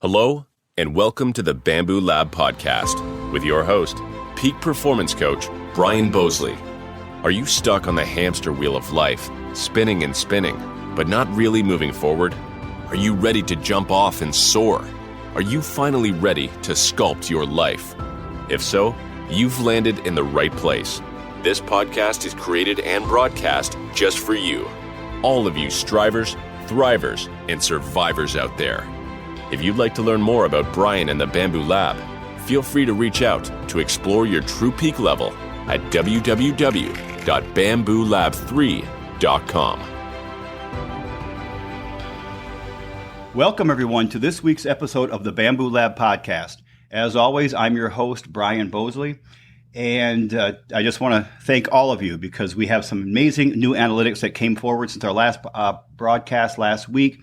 Hello, and welcome to the Bamboo Lab podcast with your host, peak performance coach, Brian Bosley. Are you stuck on the hamster wheel of life, spinning and spinning, but not really moving forward? Are you ready to jump off and soar? Are you finally ready to sculpt your life? If so, you've landed in the right place. This podcast is created and broadcast just for you. All of you strivers, thrivers, and survivors out there. If you'd like to learn more about Brian and the Bamboo Lab, feel free to reach out to explore your true peak level at www.bamboolab3.com. Welcome, everyone, to this week's episode of the Bamboo Lab podcast. As always, I'm your host, Brian Bosley, and I just want to thank all of you because we have some amazing new analytics that came forward since our last broadcast last week.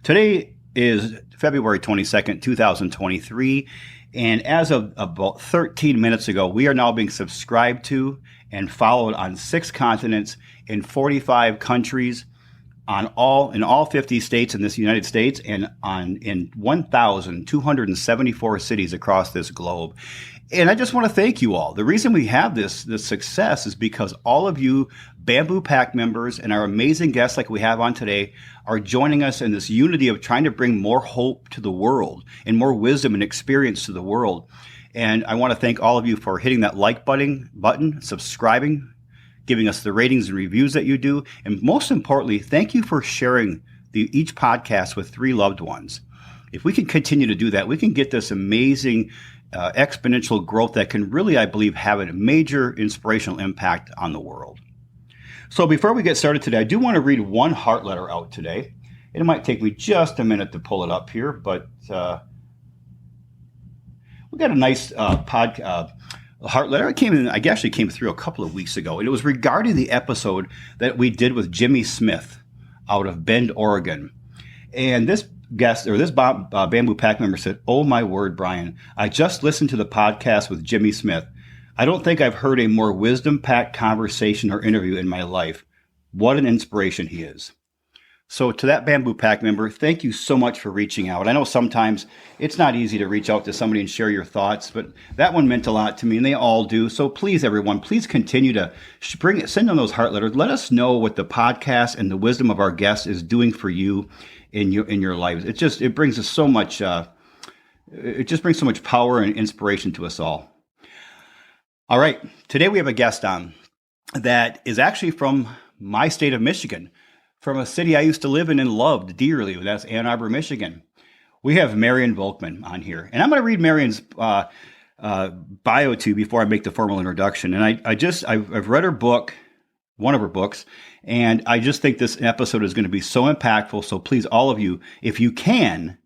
Today is February 22nd, 2023, and as of about 13 minutes ago, we are now being subscribed to and followed on 6 continents in 45 countries, in all 50 states in this United States, and in 1,274 cities across this globe. And I just want to thank you all. The reason we have this success is because all of you Bamboo Pack members and our amazing guests like we have on today are joining us in this unity of trying to bring more hope to the world and more wisdom and experience to the world. And I want to thank all of you for hitting that like button, subscribing, giving us the ratings and reviews that you do. And most importantly, thank you for sharing each podcast with 3 loved ones. If we can continue to do that, we can get this amazing exponential growth that can really, I believe, have a major inspirational impact on the world. So before we get started today, I do want to read one heart letter out today. It might take me just a minute to pull it up here, but we got a nice heart letter. I actually came through a couple of weeks ago, and it was regarding the episode that we did with Jimmy Smith out of Bend, Oregon. And this guest, or this Bamboo Pack member said, "Oh my word, Brian, I just listened to the podcast with Jimmy Smith. I don't think I've heard a more wisdom-packed conversation or interview in my life. What an inspiration he is." So to that Bamboo Pack member, thank you so much for reaching out. I know sometimes it's not easy to reach out to somebody and share your thoughts, but that one meant a lot to me, and they all do. So please, everyone, please continue to send on those heart letters. Let us know what the podcast and the wisdom of our guests is doing for you in your lives. It brings us so much. It just brings so much power and inspiration to us all. All right, today we have a guest on that is actually from my state of Michigan, from a city I used to live in and loved dearly. That's Ann Arbor, Michigan. We have Marian Volkman on here, and I'm going to read Marian's bio to you before I make the formal introduction. And I've read her book, one of her books, and I just think this episode is going to be so impactful. So please, all of you, if you can,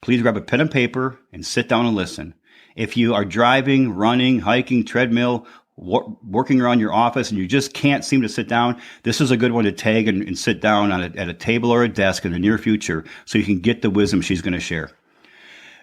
please grab a pen and paper and sit down and listen. If you are driving, running, hiking, treadmill, working around your office, and you just can't seem to sit down, this is a good one to tag and sit down at a table or a desk in the near future so you can get the wisdom she's going to share.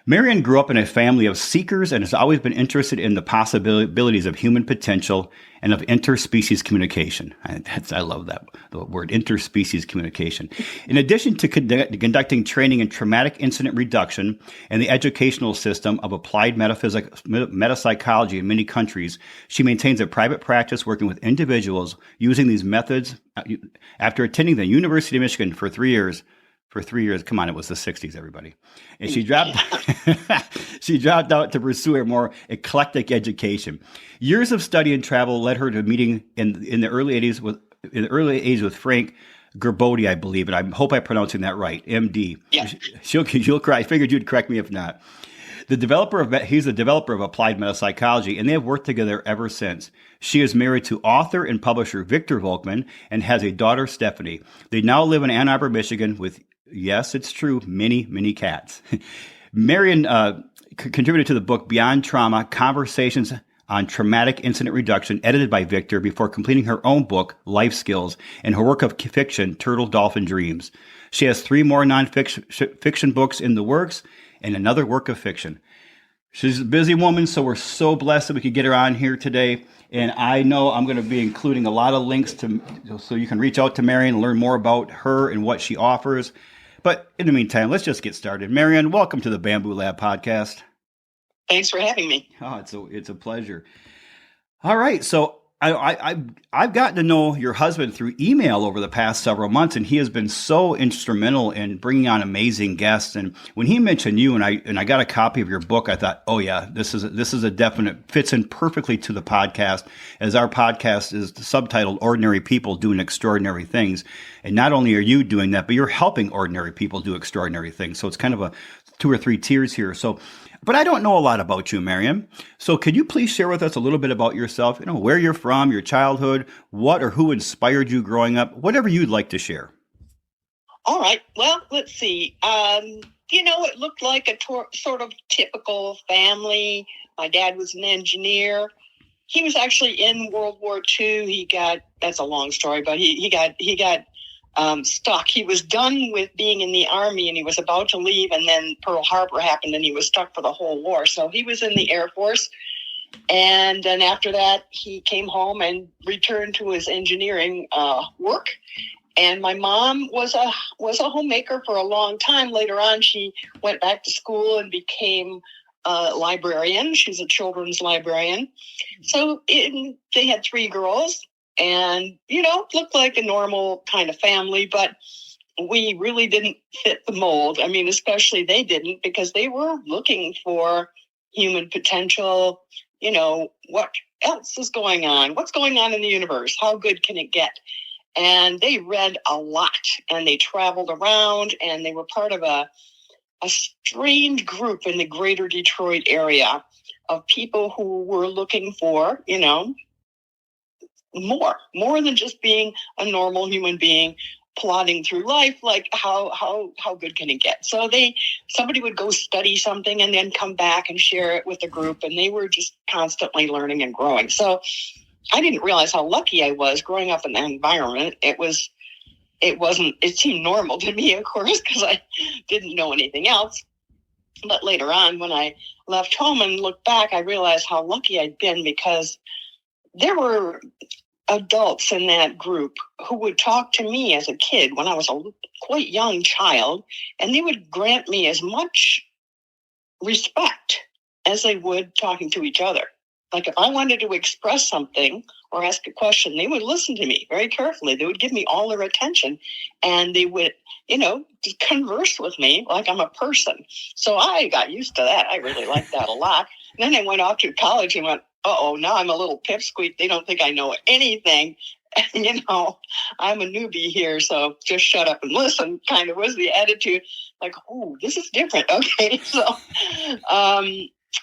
Marian grew up in a family of seekers and has always been interested in the possibilities of human potential and of interspecies communication. I love that, the word interspecies communication. In addition to conducting training in traumatic incident reduction and the educational system of applied metapsychology in many countries, she maintains a private practice working with individuals using these methods after attending the University of Michigan for 3 years. Come on, it was the 60s, everybody. And she dropped out to pursue a more eclectic education. Years of study and travel led her to meeting in the early '80s with Frank Gerbode, I believe, and I hope I'm pronouncing that right, MD. Yeah. She'll cry. I figured you'd correct me if not. He's the developer of Applied Metapsychology, and they have worked together ever since. She is married to author and publisher Victor Volkman and has a daughter, Stephanie. They now live in Ann Arbor, Michigan with, yes, it's true, many, many cats. Marian contributed to the book Beyond Trauma, Conversations on Traumatic Incident Reduction, edited by Victor, before completing her own book, Life Skills, and her work of fiction, Dolphin Dreams. She has 3 more nonfiction books in the works and another work of fiction. She's a busy woman, so we're so blessed that we could get her on here today. And I know I'm going to be including a lot of links so you can reach out to Marian and learn more about her and what she offers. But in the meantime, let's just get started. Marian, welcome to the Bamboo Lab podcast. Thanks for having me. Oh, it's a pleasure. All right, so I've gotten to know your husband through email over the past several months, and he has been so instrumental in bringing on amazing guests. And when he mentioned you, and I got a copy of your book, I thought, oh yeah, this is a definite fits in perfectly to the podcast, as our podcast is subtitled "Ordinary People Doing Extraordinary Things." And not only are you doing that, but you're helping ordinary people do extraordinary things. So it's kind of a 2 or 3 tiers here. But I don't know a lot about you, Marian. So could you please share with us a little bit about yourself, where you're from, your childhood, what or who inspired you growing up, whatever you'd like to share. All right. Well, let's see. It looked like a sort of typical family. My dad was an engineer. He was actually in World War II. That's a long story, but he got stuck. He was done with being in the Army and he was about to leave, and then Pearl Harbor happened and he was stuck for the whole war. So he was in the Air Force. And then after that, he came home and returned to his engineering work. And my mom was a homemaker for a long time. Later on, she went back to school and became a librarian. She's a children's librarian. So they had 3 girls. And, looked like a normal kind of family, but we really didn't fit the mold. I mean, especially they didn't, because they were looking for human potential. What else is going on? What's going on in the universe? How good can it get? And they read a lot, and they traveled around, and they were part of a strange group in the greater Detroit area of people who were looking for, more than just being a normal human being plodding through life. Like how good can it get? So somebody would go study something and then come back and share it with the group, and they were just constantly learning and growing. So I didn't realize how lucky I was growing up in that environment. It seemed normal to me, of course, because I didn't know anything else. But later on, when I left home and looked back, I realized how lucky I'd been, because there were adults in that group who would talk to me as a kid when I was a quite young child, and they would grant me as much respect as they would talking to each other. Like if I wanted to express something or ask a question, they would listen to me very carefully. They would give me all their attention, and they would, just converse with me like I'm a person. So I got used to that. I really liked that a lot. And then I went off to college and went, now I'm a little pipsqueak. They don't think I know anything. And, I'm a newbie here, so just shut up and listen kind of was the attitude. Like, oh, this is different. Okay.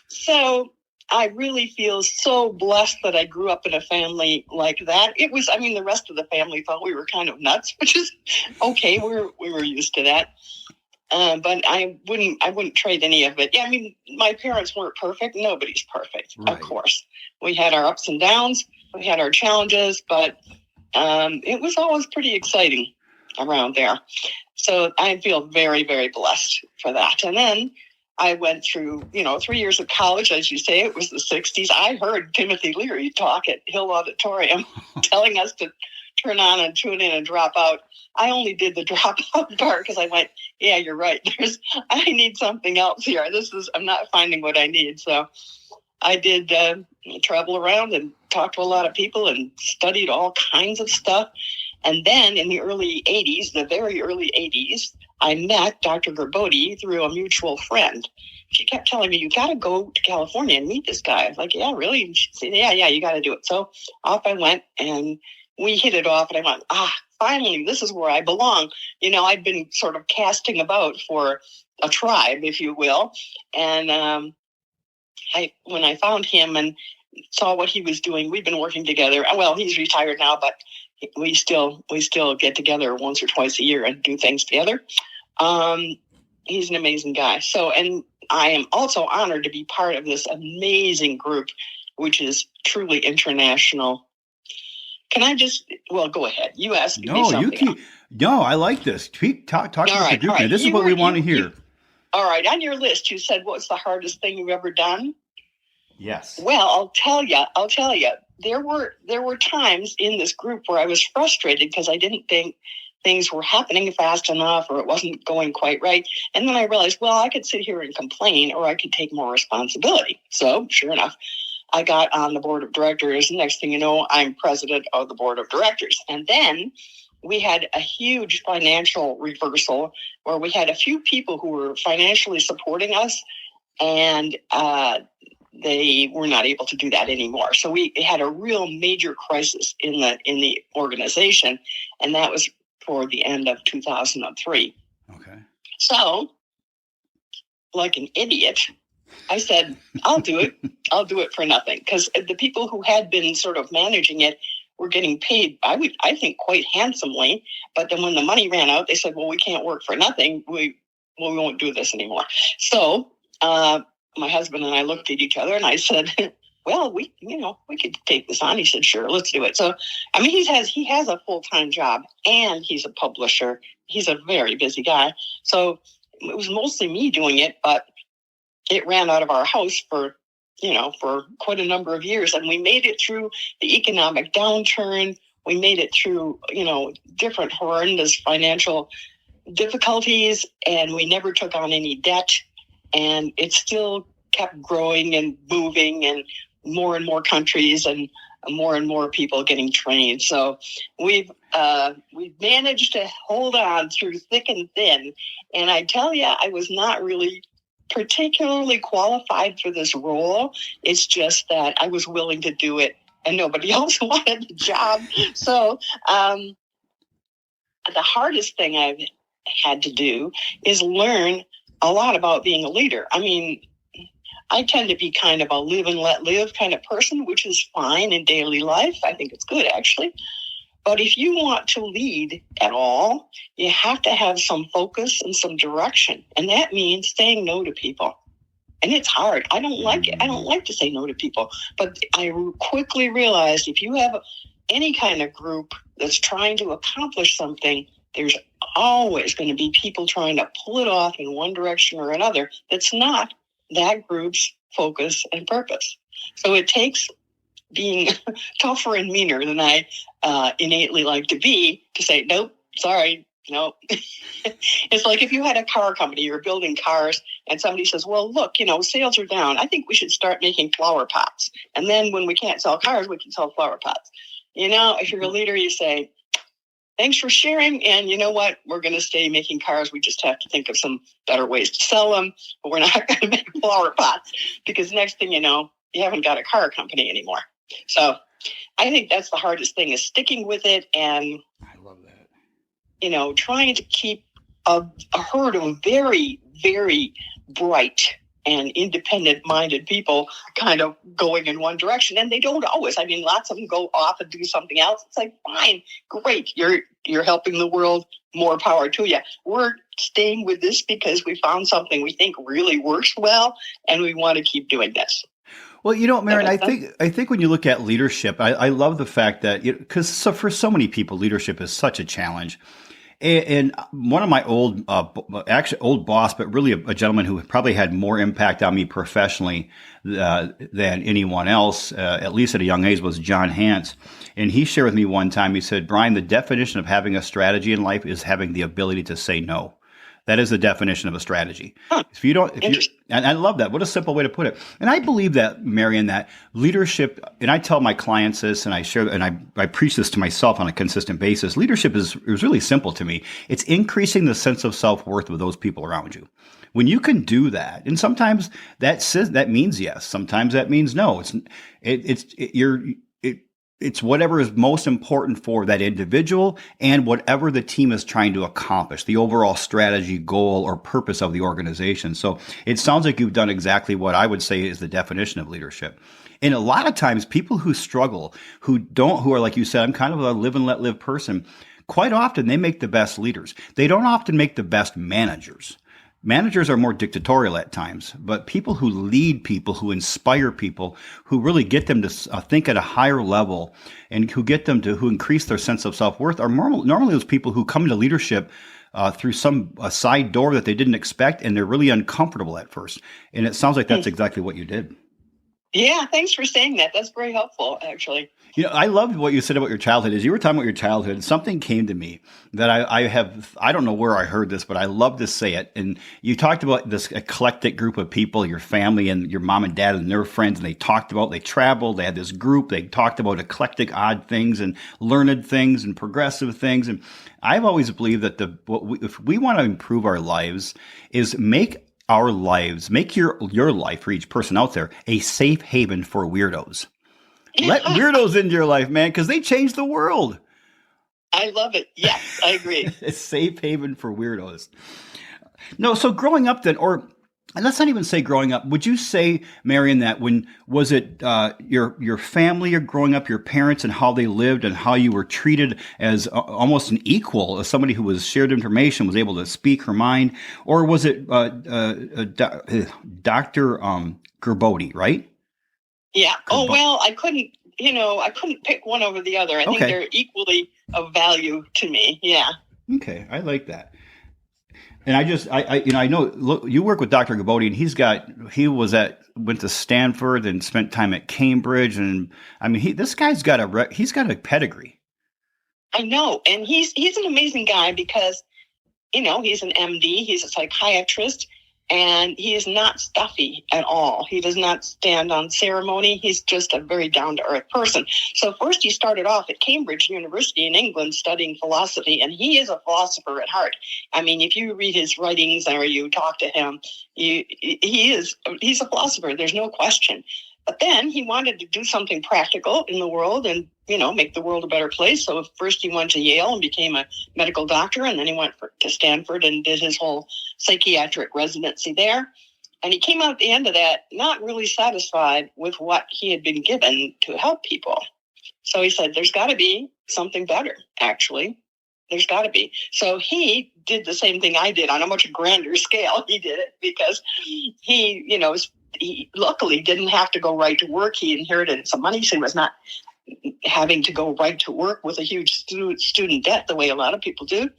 So I really feel so blessed that I grew up in a family like that. The rest of the family thought we were kind of nuts, which is okay. We were used to that. But I wouldn't trade any of it. Yeah, my parents weren't perfect. Nobody's perfect, right. Of course. We had our ups and downs. We had our challenges, but it was always pretty exciting around there. So I feel very, very blessed for that. And then I went through, 3 years of college, as you say. It was the 60s. I heard Timothy Leary talk at Hill Auditorium telling us to turn on and tune in and drop out. I only did the drop out part because I went, yeah, you're right. I need something else here. I'm not finding what I need. So I did travel around and talk to a lot of people and studied all kinds of stuff. And then in the very early 80s, I met Dr. Gerbode through a mutual friend. She kept telling me, you got to go to California and meet this guy. I was like, yeah, really? And she said, yeah, you got to do it. So off I went, and we hit it off, and I went, finally, this is where I belong. I'd been sort of casting about for a tribe, if you will. And when I found him and saw what he was doing, we've been working together. Well, he's retired now, but we still get together once or twice a year and do things together. He's an amazing guy. So, and I am also honored to be part of this amazing group, which is truly international. Can I go ahead. You asked me something. No, I like this. Talk about the group. Right. This is what we want to hear. All right. On your list, you said, what's the hardest thing you've ever done? Yes. Well, I'll tell you. There were times in this group where I was frustrated because I didn't think things were happening fast enough or it wasn't going quite right. And then I realized, well, I could sit here and complain or I could take more responsibility. So sure enough, I got on the board of directors. Next thing you know, I'm president of the board of directors. And then we had a huge financial reversal where we had a few people who were financially supporting us, and they were not able to do that anymore. So we had a real major crisis in the organization, and that was for the end of 2003. Okay. So, like an idiot, I said, I'll do it. I'll do it for nothing. Because the people who had been sort of managing it were getting paid, I think, quite handsomely. But then when the money ran out, they said, well, we can't work for nothing. We won't do this anymore. So my husband and I looked at each other and I said, well, we could take this on. He said, sure, let's do it. So, I mean, he has a full-time job and he's a publisher. He's a very busy guy. So it was mostly me doing it, but it ran out of our house for quite a number of years. And we made it through the economic downturn. We made it through, different horrendous financial difficulties, and we never took on any debt. And it still kept growing and moving, and more countries and more people getting trained. So we've managed to hold on through thick and thin. And I tell you, I was not really particularly qualified for this role. It's just that I was willing to do it and nobody else wanted the job. So the hardest thing I've had to do is learn a lot about being a leader. I mean, I tend to be kind of a live and let live kind of person, which is fine in daily life. I think it's good, actually. But if you want to lead at all, you have to have some focus and some direction. And that means saying no to people. And it's hard. I don't like it. I don't like to say no to people. But I quickly realized if you have any kind of group that's trying to accomplish something, there's always going to be people trying to pull it off in one direction or another. That's not that group's focus and purpose. So it takes being tougher and meaner than I innately like to be to say, nope, sorry, no. It's like if you had a car company, you're building cars, and somebody says, well, look, sales are down. I think we should start making flower pots. And then when we can't sell cars, we can sell flower pots. If you're a leader, you say, thanks for sharing. And you know what? We're going to stay making cars. We just have to think of some better ways to sell them. But we're not going to make flower pots because next thing you know, you haven't got a car company anymore. So I think that's the hardest thing is sticking with it. And I love that. Trying to keep a herd of very, very bright and independent-minded people kind of going in one direction. And they don't always. I mean, lots of them go off and do something else. It's like, fine, great. You're helping the world. More power to you. We're staying with this because we found something we think really works well, and we want to keep doing this. Well, Marian, I think when you look at leadership, I love the fact that because for so many people, leadership is such a challenge. And one of my old boss, but really a gentleman who probably had more impact on me professionally than anyone else, at least at a young age, was John Hance. And he shared with me one time, he said, Brian, the definition of having a strategy in life is having the ability to say no. That is the definition of a strategy. And I love that. What a simple way to put it. And I believe that, Marian, that leadership, and I tell my clients this, and I share, and I preach this to myself on a consistent basis. Leadership is really simple to me. It's increasing the sense of self-worth with those people around you. When you can do that, and sometimes that means yes, sometimes that means no. It's whatever is most important for that individual and whatever the team is trying to accomplish, the overall strategy, goal, or purpose of the organization. So it sounds like you've done exactly what I would say is the definition of leadership. And a lot of times people who struggle, who are, like you said, I'm kind of a live and let live person, quite often they make the best leaders. They don't often make the best managers. Managers are more dictatorial at times, but people who lead people, who inspire people, who really get them to think at a higher level and who get them who increase their sense of self-worth are normally those people who come into leadership through a side door that they didn't expect, and they're really uncomfortable at first. And it sounds like that's exactly what you did. Yeah, thanks for saying that. That's very helpful, actually. I loved what you said about your childhood. As you were talking about your childhood, something came to me that I don't know where I heard this, but I love to say it. And you talked about this eclectic group of people, your family and your mom and dad and their friends, and they traveled, they had this group, they talked about eclectic, odd things and learned things and progressive things. And I've always believed that if we want to improve our lives is make your life for each person out there a safe haven for weirdos. Let weirdos into your life, man, because they change the world. I love it. Yes, I agree. A safe haven for weirdos. No, so growing up then, and let's not even say growing up, would you say, Marian, that was it your family or growing up, your parents and how they lived and how you were treated as almost an equal, as somebody who was shared information, was able to speak her mind? Or was it Dr. Gerbode, right? Yeah. Oh, well, I couldn't pick one over the other. I think they're equally of value to me. Yeah. Okay. I like that. And I know, look, you work with Dr. Gerbode, and went to Stanford and spent time at Cambridge. And I mean, this guy's got a pedigree. I know. And he's an amazing guy because, he's an MD, he's a psychiatrist. And he is not stuffy at all. He does not stand on ceremony. He's just a very down-to-earth person. So first he started off at Cambridge University in England studying philosophy, and he is a philosopher at heart. I mean, if you read his writings or you talk to him, he's a philosopher. There's no question. But then he wanted to do something practical in the world and, make the world a better place. So first he went to Yale and became a medical doctor, and then he went to Stanford and did his whole psychiatric residency there. And he came out at the end of that not really satisfied with what he had been given to help people. So he said, there's got to be something better, actually. There's got to be. So he did the same thing I did on a much grander scale. He did it because he luckily didn't have to go right to work. He inherited some money, so he was not having to go right to work with a huge student debt the way a lot of people do.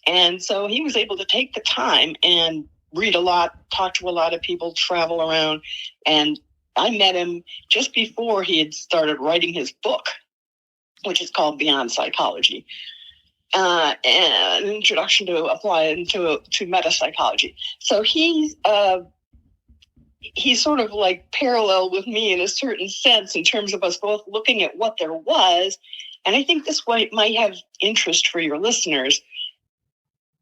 And so he was able to take the time and read a lot, talk to a lot of people, travel around. And I met him just before he had started writing his book, which is called Beyond Psychology. And an introduction to applied to metapsychology. So he's sort of like parallel with me in a certain sense in terms of us both looking at what there was. And I think this might have interest for your listeners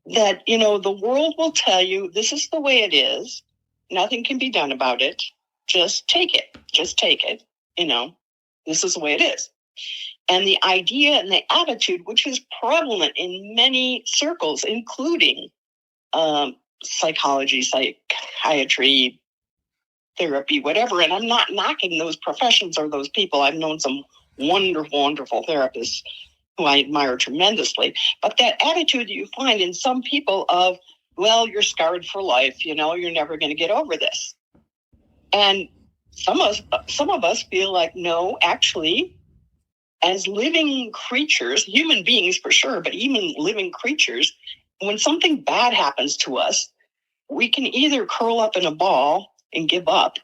that, the world will tell you this is the way it is. Nothing can be done about it. Just take it. Just take it. This is the way it is. And the idea and the attitude, which is prevalent in many circles, including psychology, psychiatry, therapy, whatever. And I'm not knocking those professions or those people. I've known some wonderful, wonderful therapists who I admire tremendously. But that attitude that you find in some people of, well, you're scarred for life, you're never going to get over this. And some of us feel like, no, actually, as living creatures, human beings for sure, but even living creatures, when something bad happens to us, we can either curl up in a ball and give up,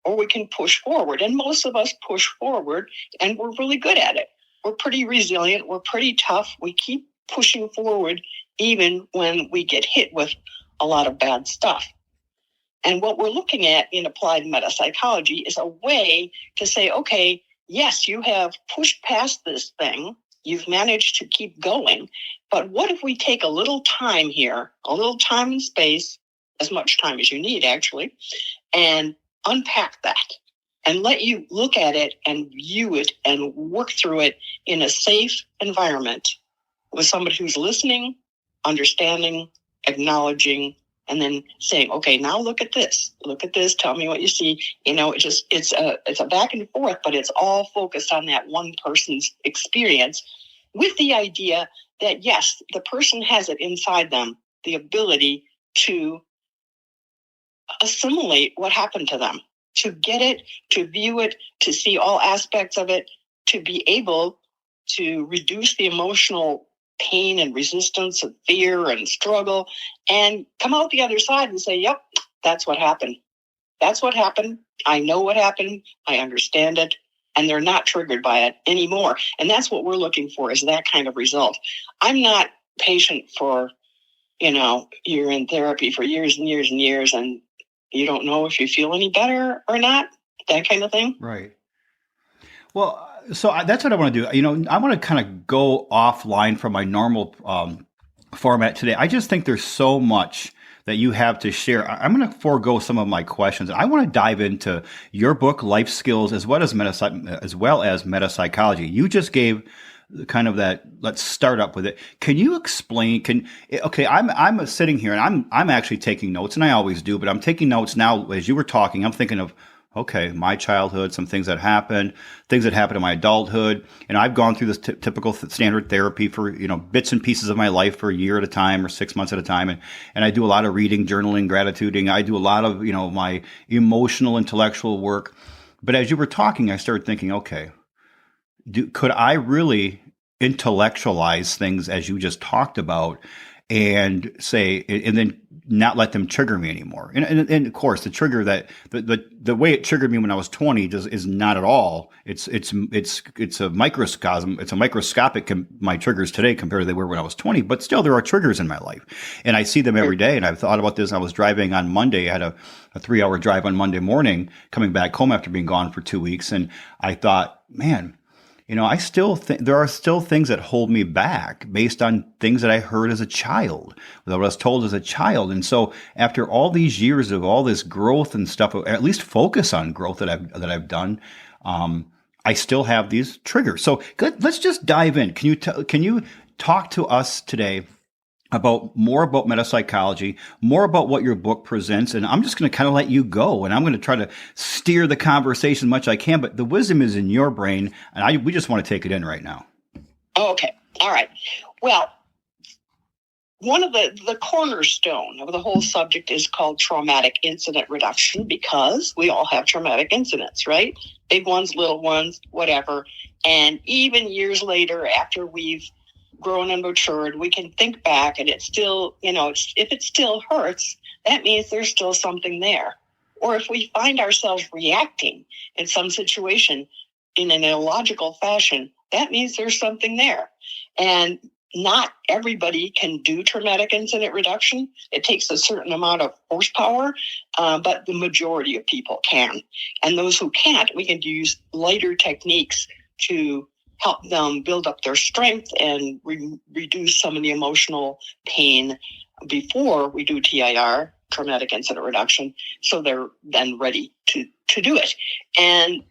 or we can push forward. And most of us push forward, and we're really good at it. We're pretty resilient. We're pretty tough. We keep pushing forward even when we get hit with a lot of bad stuff. And what we're looking at in applied metapsychology is a way to say, okay, yes, you have pushed past this thing. You've managed to keep going. But what if we take a little time here, a little time and space, as much time as you need, actually, and unpack that and let you look at it and view it and work through it in a safe environment with somebody who's listening, understanding, acknowledging, and then saying, okay, now look at this, tell me what you see. It's a back and forth, but it's all focused on that one person's experience with the idea that, yes, the person has it inside them, the ability to assimilate what happened to them, to get it, to view it, to see all aspects of it, to be able to reduce the emotional pain and resistance and fear and struggle and come out the other side and say, yep, that's what happened. that's what happened. I know what happened. I understand it. And they're not triggered by it anymore. And that's what we're looking for, is that kind of result. I'm not patient for, you're in therapy for years and years and years, and you don't know if you feel any better or not, that kind of thing. Right. Well, so that's what I want to do. I want to kind of go offline from my normal format today. I just think there's so much that you have to share. I'm going to forego some of my questions. I want to dive into your book, Life Skills, as well as metapsychology. You just gave kind of that. Let's start up with it. Can you explain? I'm sitting here and I'm actually taking notes, and I always do, but I'm taking notes now as you were talking. I'm thinking of, okay, my childhood, some things that happened in my adulthood. And I've gone through this typical standard therapy for, bits and pieces of my life for a year at a time or 6 months at a time. And I do a lot of reading, journaling, gratituding. I do a lot of, my emotional, intellectual work. But as you were talking, I started thinking, okay, could I really intellectualize things as you just talked about and then not let them trigger me anymore? And of course, the trigger that the way it triggered me when I was 20 is not at all. It's a microcosm. It's a microscopic my triggers today compared to they were when I was 20. But still, there are triggers in my life, and I see them every day. And I've thought about this. I was driving on Monday. I had a 3-hour drive on Monday morning, coming back home after being gone for 2 weeks, and I thought, man, I still think there are still things that hold me back based on things that I heard as a child, that I was told as a child. And so after all these years of all this growth and stuff, or at least focus on growth that I've done, I still have these triggers. So good. Let's just dive in. Can you talk to us today more about metapsychology, more about what your book presents, and I'm just going to kind of let you go, and I'm going to try to steer the conversation as much as I can, but the wisdom is in your brain, and we just want to take it in right now. Okay. All right. Well, one of the cornerstone of the whole subject is called traumatic incident reduction, because we all have traumatic incidents, right? Big ones, little ones, whatever. And even years later, after we've grown and matured, we can think back, and it's still, if it still hurts, that means there's still something there. Or if we find ourselves reacting in some situation in an illogical fashion, that means there's something there. And not everybody can do traumatic incident reduction. It takes a certain amount of horsepower, but the majority of people can. And those who can't, we can use lighter techniques to help them build up their strength and reduce some of the emotional pain before we do TIR, traumatic incident reduction, so they're then ready to do it. And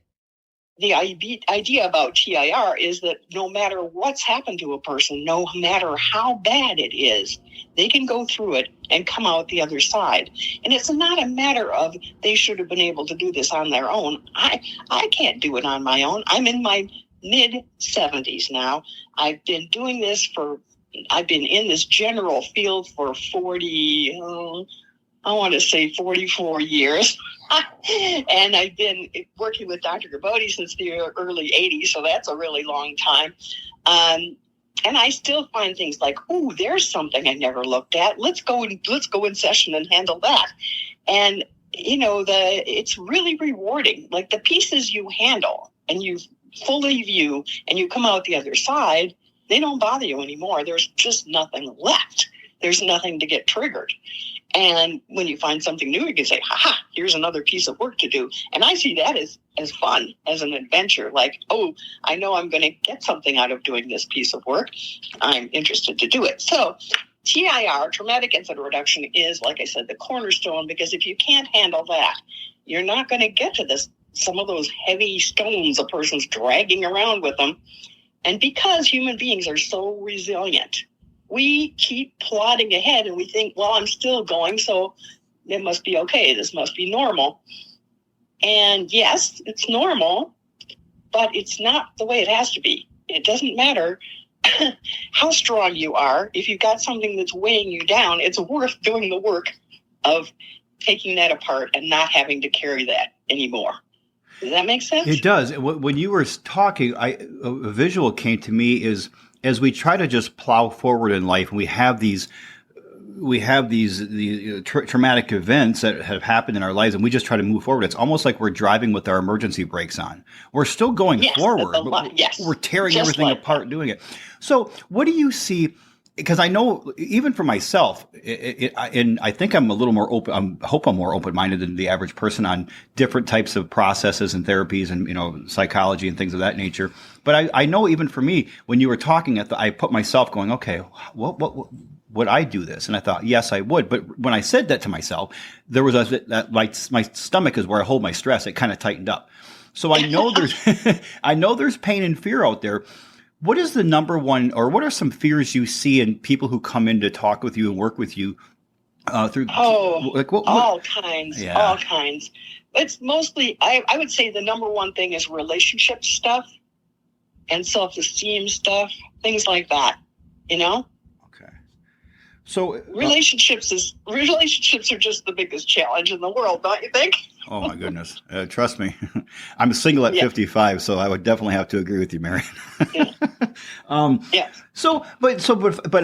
the idea about TIR is that no matter what's happened to a person, no matter how bad it is, they can go through it and come out the other side. And it's not a matter of they should have been able to do this on their own. I can't do it on my own. I'm in my mid-70s now. I've been in this general field for 44 years. And I've been working with Dr. Gerbode since the early 80s, so that's a really long time. And I still find things like, oh, there's something I never looked at. Let's go in session and handle that. And, it's really rewarding. Like the pieces you handle and you fully view and you come out the other side, they don't bother you anymore. There's just nothing left. There's nothing to get triggered. And when you find something new, you can say, haha, here's another piece of work to do. And I see that as fun, as an adventure. Like, oh, I know I'm going to get something out of doing this piece of work. I'm interested to do it. So TIR, traumatic incident reduction, is, like I said, the cornerstone, because if you can't handle that, you're not going to get to some of those heavy stones a person's dragging around with them. And because human beings are so resilient, we keep plodding ahead and we think, well, I'm still going, so it must be okay. This must be normal. And yes, it's normal, but it's not the way it has to be. It doesn't matter how strong you are. If you've got something that's weighing you down, it's worth doing the work of taking that apart and not having to carry that anymore. Does that make sense? It does. When you were talking, a visual came to me is as we try to just plow forward in life, and we have these we have these traumatic events that have happened in our lives, and we just try to move forward. It's almost like we're driving with our emergency brakes on. We're still going forward, but we're tearing just everything like apart doing it. So what do you see? Because I know even for myself, and I think I'm a little more open. I hope I'm more open-minded than the average person on different types of processes and therapies and, psychology and things of that nature. But I know even for me, when you were talking, I put myself going, okay, what would I do this? And I thought, yes, I would. But when I said that to myself, there was my stomach is where I hold my stress. It kind of tightened up. So I know there's pain and fear out there. What is the number one, or what are some fears you see in people who come in to talk with you and work with you through? All kinds, Yeah. all kinds. It's mostly, I would say the number one thing is relationship stuff and self-esteem stuff, things like that, Okay. So relationships are just the biggest challenge in the world, don't you think? Oh my goodness. Trust me. I'm single at 55, so I would definitely have to agree with you, Marian. Yeah. But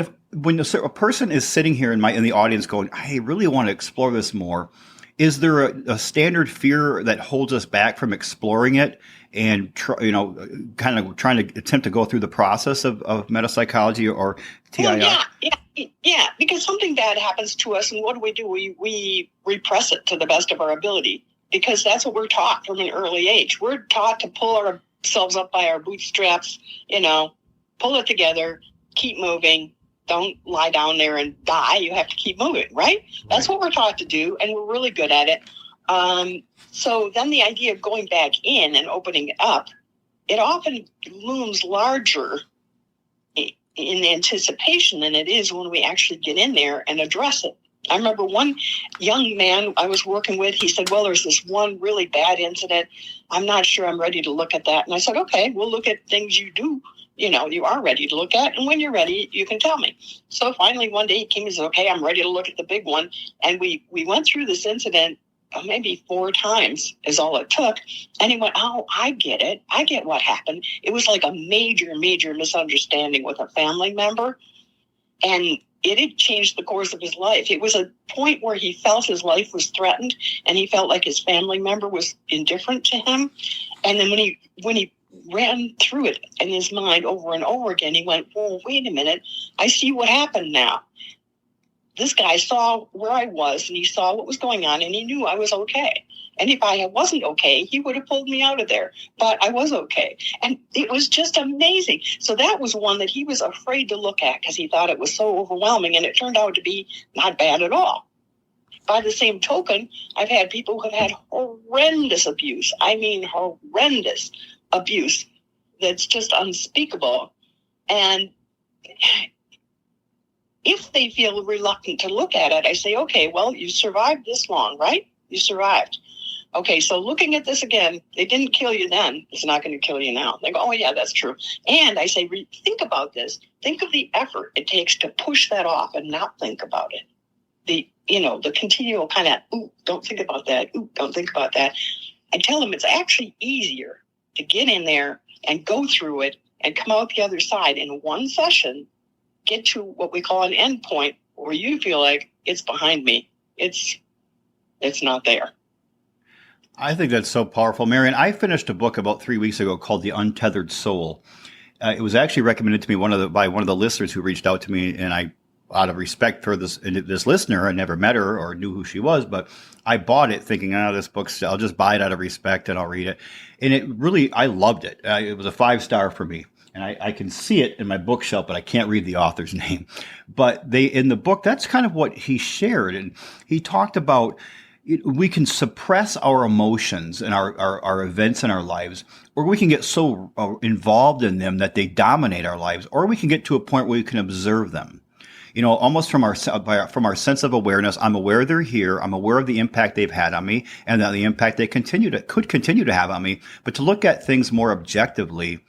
if when a person is sitting here in the audience going, I really want to explore this more, is there a standard fear that holds us back from exploring it and kind of trying to attempt to go through the process of metapsychology or TII? Well, yeah, because something bad happens to us, and what do? We repress it to the best of our ability, because that's what we're taught from an early age. We're taught to pull ourselves up by our bootstraps, pull it together, keep moving. Don't lie down there and die. You have to keep moving, right? That's what we're taught to do, and we're really good at it. So then the idea of going back in and opening it up, it often looms larger in anticipation than it is when we actually get in there and address it. I remember one young man I was working with, he said, well, there's this one really bad incident. I'm not sure I'm ready to look at that. And I said, okay, we'll look at things you do, you are ready to look at. And when you're ready, you can tell me. So finally one day he came and said, okay, I'm ready to look at the big one. And we went through this incident maybe 4 times is all it took. And he went, oh, I get it. I get what happened. It was like a major, major misunderstanding with a family member. And it had changed the course of his life. It was a point where he felt his life was threatened, and he felt like his family member was indifferent to him. And then when he ran through it in his mind over and over again, he went, oh, wait a minute. I see what happened now. This guy saw where I was, and he saw what was going on, and he knew I was okay. And if I wasn't okay, he would have pulled me out of there. But I was okay. And it was just amazing. So that was one that he was afraid to look at because he thought it was so overwhelming. And it turned out to be not bad at all. By the same token, I've had people who have had horrendous abuse. I mean, horrendous abuse that's just unspeakable. And if they feel reluctant to look at it, I say, okay, well, you survived this long, right? You survived. Okay, so looking at this again, they didn't kill you then. It's not going to kill you now. They go, oh, yeah, that's true. And I say, think about this. Think of the effort it takes to push that off and not think about it. The continual kind of, ooh, don't think about that. Ooh, don't think about that. I tell them it's actually easier to get in there and go through it and come out the other side in one session, get to what we call an end point where you feel like it's behind me. It's not there. I think that's so powerful. Marian, I finished a book about 3 weeks ago called The Untethered Soul. It was actually recommended to me by one of the listeners who reached out to me, and I, out of respect for this listener, I never met her or knew who she was, but I bought it thinking, this book's, I'll just buy it out of respect and I'll read it. And it really, I loved it. It was a 5-star for me. And I can see it in my bookshelf, but I can't read the author's name. But in the book, that's kind of what he shared. And he talked about we can suppress our emotions and our events in our lives, or we can get so involved in them that they dominate our lives, or we can get to a point where we can observe them. Almost from our sense of awareness. I'm aware they're here. I'm aware of the impact they've had on me, and that the impact they could continue to have on me. But to look at things more objectively,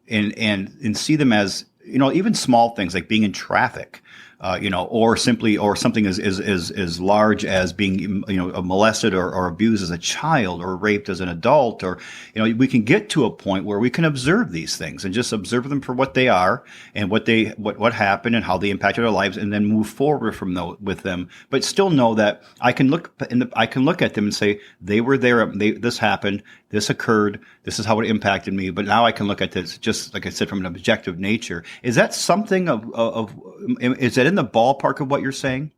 and see them as, even small things like being in traffic. or something as large as being, molested or abused as a child or raped as an adult, or, we can get to a point where we can observe these things and just observe them for what they are and what happened and how they impacted our lives, and then move forward with them, but still know that I can look at them and say, they were there, this happened, this occurred, this is how it impacted me, but now I can look at this, just like I said, from an objective nature. Is that something is that in the ballpark of what you're saying?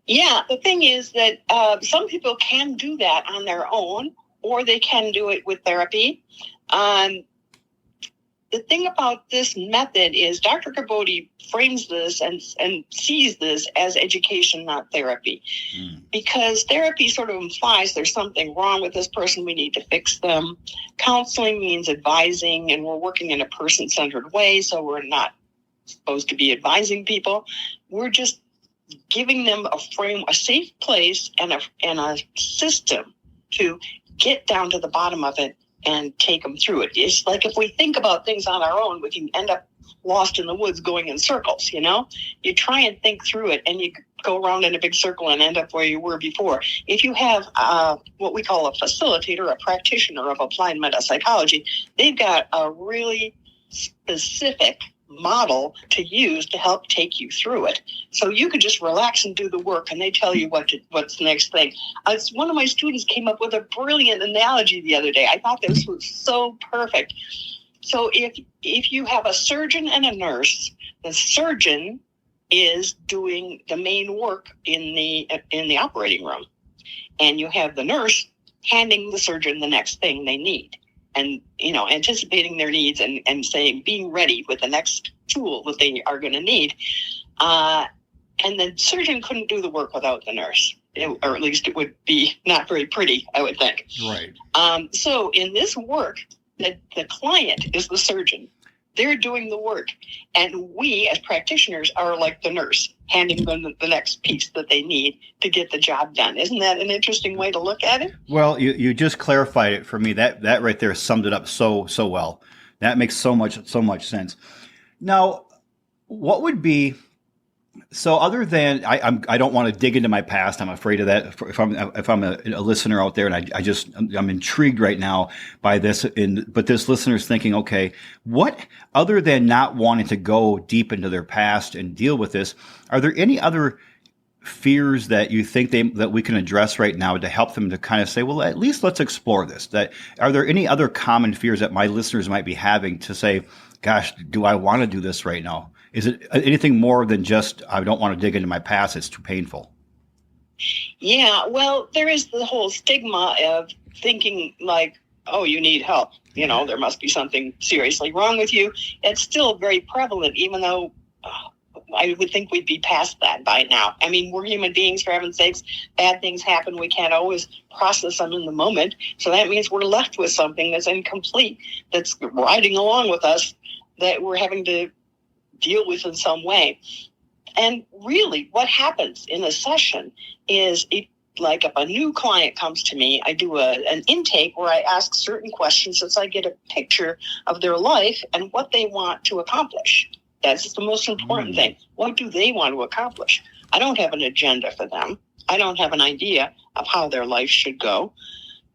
Yeah, the thing is that some people can do that on their own, or they can do it with therapy. The thing about this method is Dr. Gerbode frames this and sees this as education, not therapy. Because therapy sort of implies there's something wrong with this person, we need to fix them. Counseling means advising, and we're working in a person-centered way, so we're not supposed to be advising people. We're just giving them a safe place and a system to get down to the bottom of it and take them through it. It's like if we think about things on our own, we can end up lost in the woods going in circles, You try and think through it, and you go around in a big circle and end up where you were before. If you have what we call a facilitator, a practitioner of applied metapsychology, they've got a really specific model to use to help take you through it. So you could just relax and do the work, and they tell you what's the next thing. One of my students came up with a brilliant analogy the other day. I thought this was so perfect. So if you have a surgeon and a nurse, the surgeon is doing the main work in the operating room, and you have the nurse handing the surgeon the next thing they need. And, anticipating their needs and saying, being ready with the next tool that they are going to need. And the surgeon couldn't do the work without the nurse, or at least it would be not very pretty, I would think. Right. So in this work, the client is the surgeon. They're doing the work. And we, as practitioners, are like the nurse, handing them the next piece that they need to get the job done. Isn't that an interesting way to look at it? Well, you just clarified it for me. That right there summed it up so well. That makes so much sense. Now, what would be... So other than I don't want to dig into my past. I'm afraid of that. If I'm a listener out there, and I'm intrigued right now by this. But this listener's thinking, okay, what other than not wanting to go deep into their past and deal with this, are there any other fears that you think that we can address right now to help them to kind of say, well, at least let's explore this? That are there any other common fears that my listeners might be having to say, gosh, do I want to do this right now? Is it anything more than just, I don't want to dig into my past, it's too painful? Yeah, well, there is the whole stigma of thinking like, oh, you need help. There must be something seriously wrong with you. It's still very prevalent, even though I would think we'd be past that by now. I mean, we're human beings, for heaven's sakes. Bad things happen. We can't always process them in the moment. So that means we're left with something that's incomplete, that's riding along with us, that we're having to deal with in some way. And really what happens in a session is like if a new client comes to me, I do an intake where I ask certain questions so I get a picture of their life and what they want to accomplish. That's the most important thing. What do they want to accomplish? I don't have an agenda for them. I don't have an idea of how their life should go.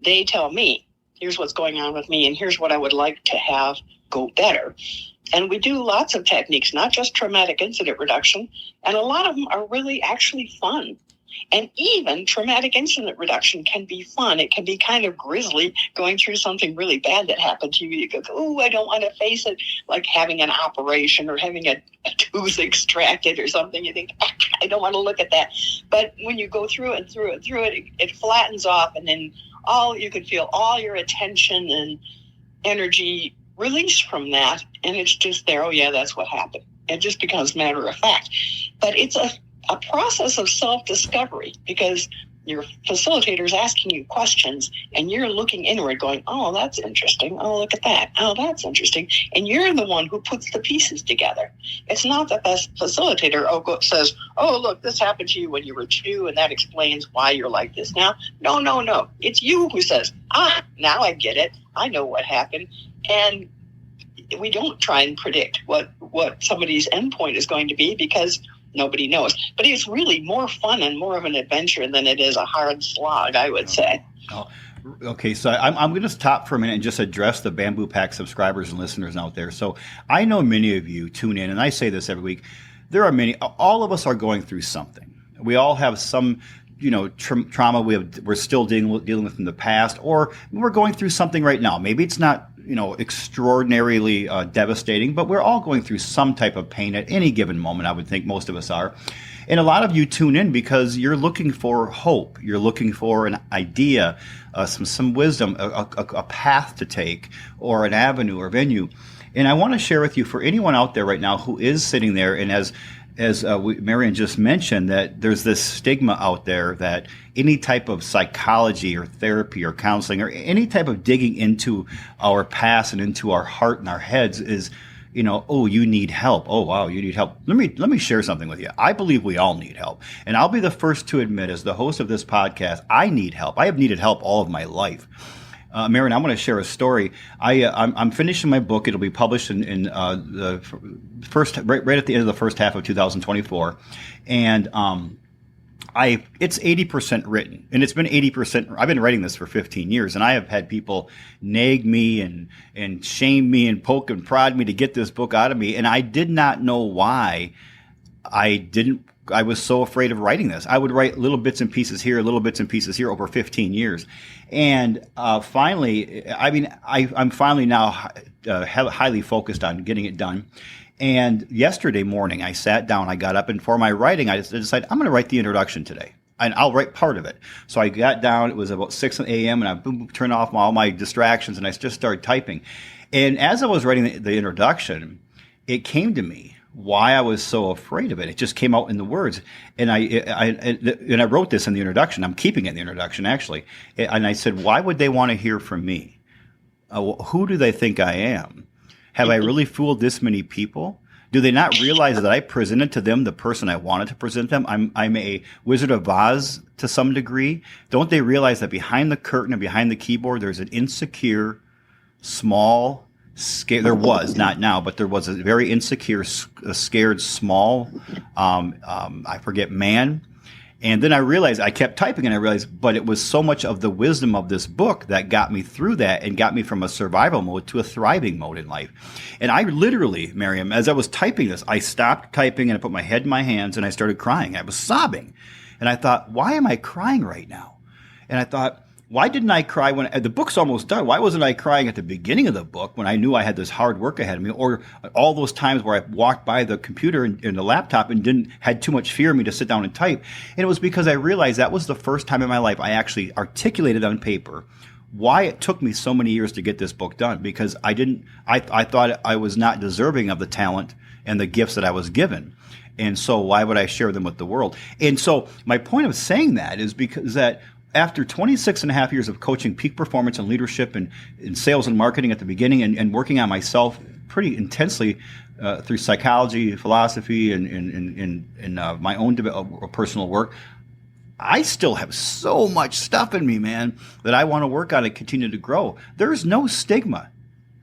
They tell me, here's what's going on with me, and here's what I would like to have go better. And we do lots of techniques, not just traumatic incident reduction. And a lot of them are really actually fun. And even traumatic incident reduction can be fun. It can be kind of grisly going through something really bad that happened to you. You go, oh, I don't want to face it, like having an operation or having a tooth extracted or something. You think, I don't want to look at that. But when you go through it, it flattens off, and then you can feel all your attention and energy released from that, and it's just there. Oh yeah, that's what happened. It just becomes matter of fact. But it's a process of self-discovery, because your facilitator is asking you questions and you're looking inward going, oh, that's interesting. Oh, look at that. Oh, that's interesting. And you're the one who puts the pieces together. It's not that the facilitator says, oh, look, this happened to you when you were 2 and that explains why you're like this now. No. It's you who says, now I get it. I know what happened. And we don't try and predict what somebody's endpoint is going to be, because nobody knows. But it's really more fun and more of an adventure than it is a hard slog, I would say. Oh, okay, so I'm going to stop for a minute and just address the Bamboo Pack subscribers and listeners out there. So I know many of you tune in, and I say this every week. There are many. All of us are going through something. We all have some, trauma we're still dealing with in the past, or we're going through something right now. Maybe it's not, extraordinarily devastating, but we're all going through some type of pain at any given moment. I would think most of us are. And a lot of you tune in because you're looking for hope. You're looking for an idea, some wisdom, a path to take, or an avenue or venue. And I want to share with you, for anyone out there right now who is sitting there, and as Marian just mentioned, that there's this stigma out there that any type of psychology or therapy or counseling or any type of digging into our past and into our heart and our heads is, oh, you need help. Oh, wow, you need help. Let me share something with you. I believe we all need help. And I'll be the first to admit, as the host of this podcast, I need help. I have needed help all of my life. Marian, I'm going to share a story. I'm finishing my book. It'll be published in the first, right at the end of the first half of 2024. And it's 80% written, and it's been 80%. I've been writing this for 15 years, and I have had people nag me and shame me and poke and prod me to get this book out of me. And I did not know why I was so afraid of writing this. I would write little bits and pieces here, over 15 years. And finally, I'm finally now highly focused on getting it done. And yesterday morning, I sat down, I got up, and for my writing, I decided I'm going to write the introduction today. And I'll write part of it. So I got down, it was about 6 a.m., and I turned off all my distractions, and I just started typing. And as I was writing the introduction, it came to me why I was so afraid of it. It just came out in the words. And I wrote this in the introduction. I'm keeping it in the introduction, actually. And I said, why would they want to hear from me? Who do they think I am? Have I really fooled this many people? Do they not realize that I presented to them the person I wanted to present them? I'm a Wizard of Oz to some degree. Don't they realize that behind the curtain and behind the keyboard, there's an insecure, small, scared, there was, not now, but there was a very insecure, scared, small, I forget, man. And then I realized, I kept typing and I realized, but it was so much of the wisdom of this book that got me through that and got me from a survival mode to a thriving mode in life. And I literally, Marian, as I was typing this, I stopped typing and I put my head in my hands and I started crying. I was sobbing. And I thought, why am I crying right now? And I thought, why didn't I cry when the book's almost done? Why wasn't I crying at the beginning of the book when I knew I had this hard work ahead of me, or all those times where I walked by the computer and the laptop and had too much fear of me to sit down and type? And it was because I realized that was the first time in my life I actually articulated on paper why it took me so many years to get this book done, because I thought I was not deserving of the talent and the gifts that I was given. And so why would I share them with the world? And so my point of saying that is because that after 26 and a half years of coaching peak performance and leadership and in sales and marketing at the beginning, and working on myself pretty intensely through psychology, philosophy, and my own personal work, I still have so much stuff in me, man, that I want to work on and continue to grow. There's no stigma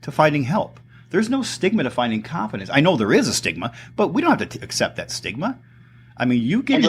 to finding help. There's no stigma to finding confidence. I know there is a stigma, but we don't have to accept that stigma. I mean, you get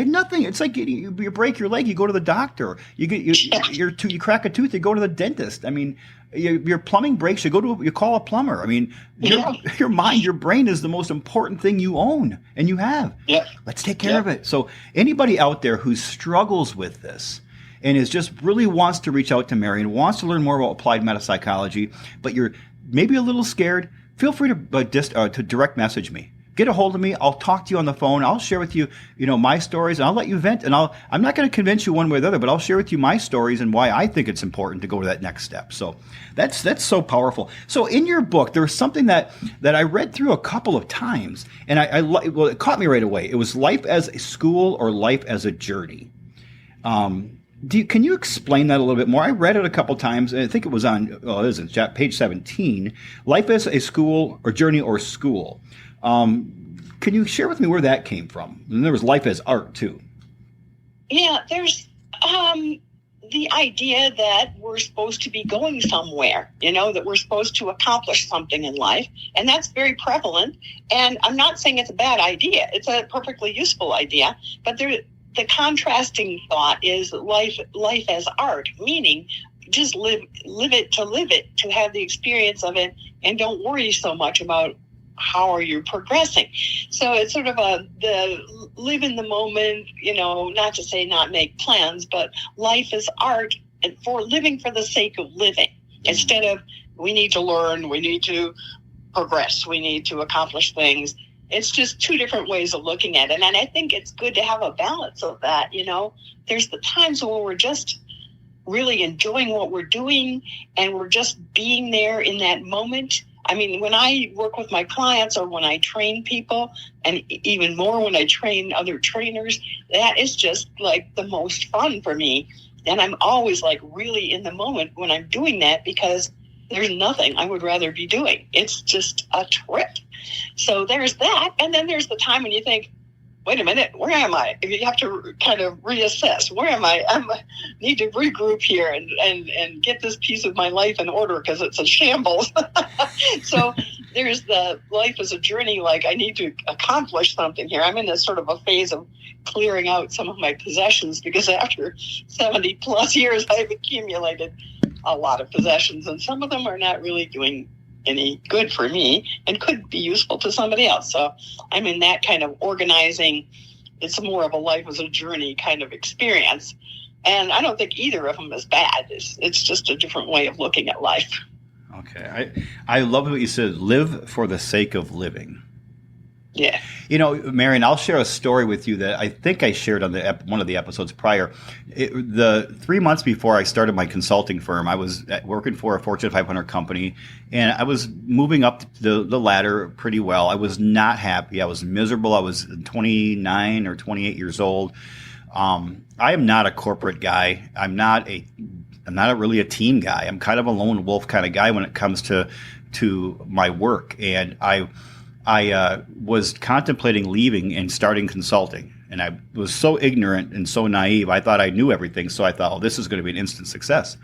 nothing. It's like you break your leg, you go to the doctor. You crack a tooth, you go to the dentist. I mean, your plumbing breaks, you call a plumber. I mean, your mind, your brain is the most important thing you own and you have. Yeah. Let's take care of it. So anybody out there who struggles with this and is just really wants to reach out to Marian, wants to learn more about applied metapsychology, but you're maybe a little scared, feel free to direct message me. Get a hold of me. I'll talk to you on the phone. I'll share with you, my stories, and I'll let you vent. And I'm not going to convince you one way or the other, but I'll share with you my stories and why I think it's important to go to that next step. So that's so powerful. So in your book, there was something that I read through a couple of times, and it caught me right away. It was life as a school or life as a journey. Can you explain that a little bit more? I read it a couple times, and I think it was on page 17. Life as a school or journey or school. Can you share with me where that came from? And there was life as art too. Yeah, there's the idea that we're supposed to be going somewhere, that we're supposed to accomplish something in life. And that's very prevalent. And I'm not saying it's a bad idea. It's a perfectly useful idea. But the contrasting thought is life as art, meaning just live it, to have the experience of it, and don't worry so much about how are you progressing. So it's sort of the live in the moment, not to say not make plans, but life is art, and for living for the sake of living, instead of we need to learn, we need to progress, we need to accomplish things. It's just two different ways of looking at it. And I think it's good to have a balance of that. There's the times when we're just really enjoying what we're doing and we're just being there in that moment. I mean, when I work with my clients or when I train people, and even more when I train other trainers, that is just like the most fun for me. And I'm always like really in the moment when I'm doing that, because there's nothing I would rather be doing. It's just a trip. So there's that. And then there's the time when you think, wait a minute, where am I? You have to kind of reassess. Where am I? I need to regroup here and get this piece of my life in order, because it's a shambles. So there's the life as a journey, like I need to accomplish something here. I'm in this sort of a phase of clearing out some of my possessions, because after 70 plus years, I've accumulated a lot of possessions, and some of them are not really doing any good for me and could be useful to somebody else. So I'm in that kind of organizing. It's more of a life as a journey kind of experience. And I don't think either of them is bad. It's just a different way of looking at life. Okay. I love what you said, live for the sake of living. Yeah. Marian, I'll share a story with you that I think I shared on one of the episodes prior. The 3 months before I started my consulting firm, I was working for a Fortune 500 company, and I was moving up the ladder pretty well. I was not happy. I was miserable. I was 29 or 28 years old. I am not a corporate guy. I'm not really a team guy. I'm kind of a lone wolf kind of guy when it comes to my work. And I was contemplating leaving and starting consulting. And I was so ignorant and so naive. I thought I knew everything. So I thought, oh, this is going to be an instant success.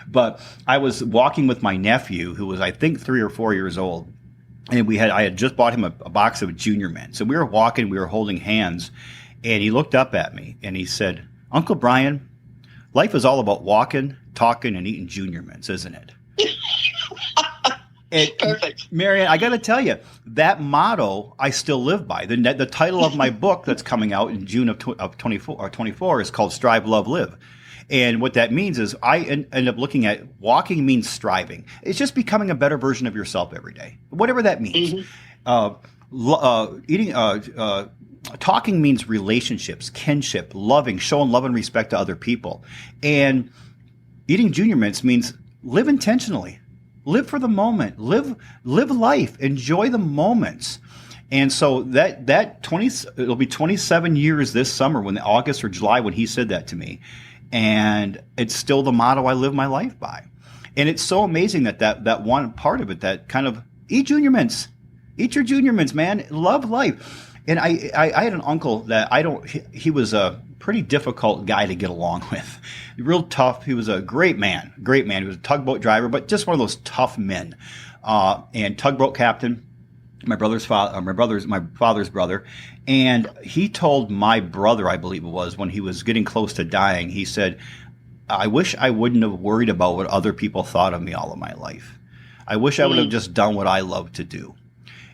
But I was walking with my nephew, who was, I think, 3 or 4 years old. And I had just bought him a box of Junior Mints. So we were walking, we were holding hands. And he looked up at me and he said, Uncle Brian, life is all about walking, talking, and eating Junior Mints, isn't it? Perfect. Marian, I got to tell you, that motto I still live by. The title of my book that's coming out in June of 24 is called Strive, Love, Live. And what that means is I end up looking at walking means striving. It's just becoming a better version of yourself every day, whatever that means. Mm-hmm. Talking means relationships, kinship, loving, showing love and respect to other people. And eating Junior Mints means live intentionally. Live for the moment. Live life. Enjoy the moments. And so it'll be 27 years this summer, when August or July, when he said that to me. And it's still the motto I live my life by. And it's so amazing that one part of it, that kind of eat Junior Mints. Eat your Junior Mints, man. Love life. And I had an uncle that he was a pretty difficult guy to get along with. Real tough. He was a great man. He was a tugboat driver, but just one of those tough men. And tugboat captain, my father's brother. And he told my brother, I believe it was, when he was getting close to dying, he said, I wish I wouldn't have worried about what other people thought of me all of my life. I wish I would have just done what I love to do.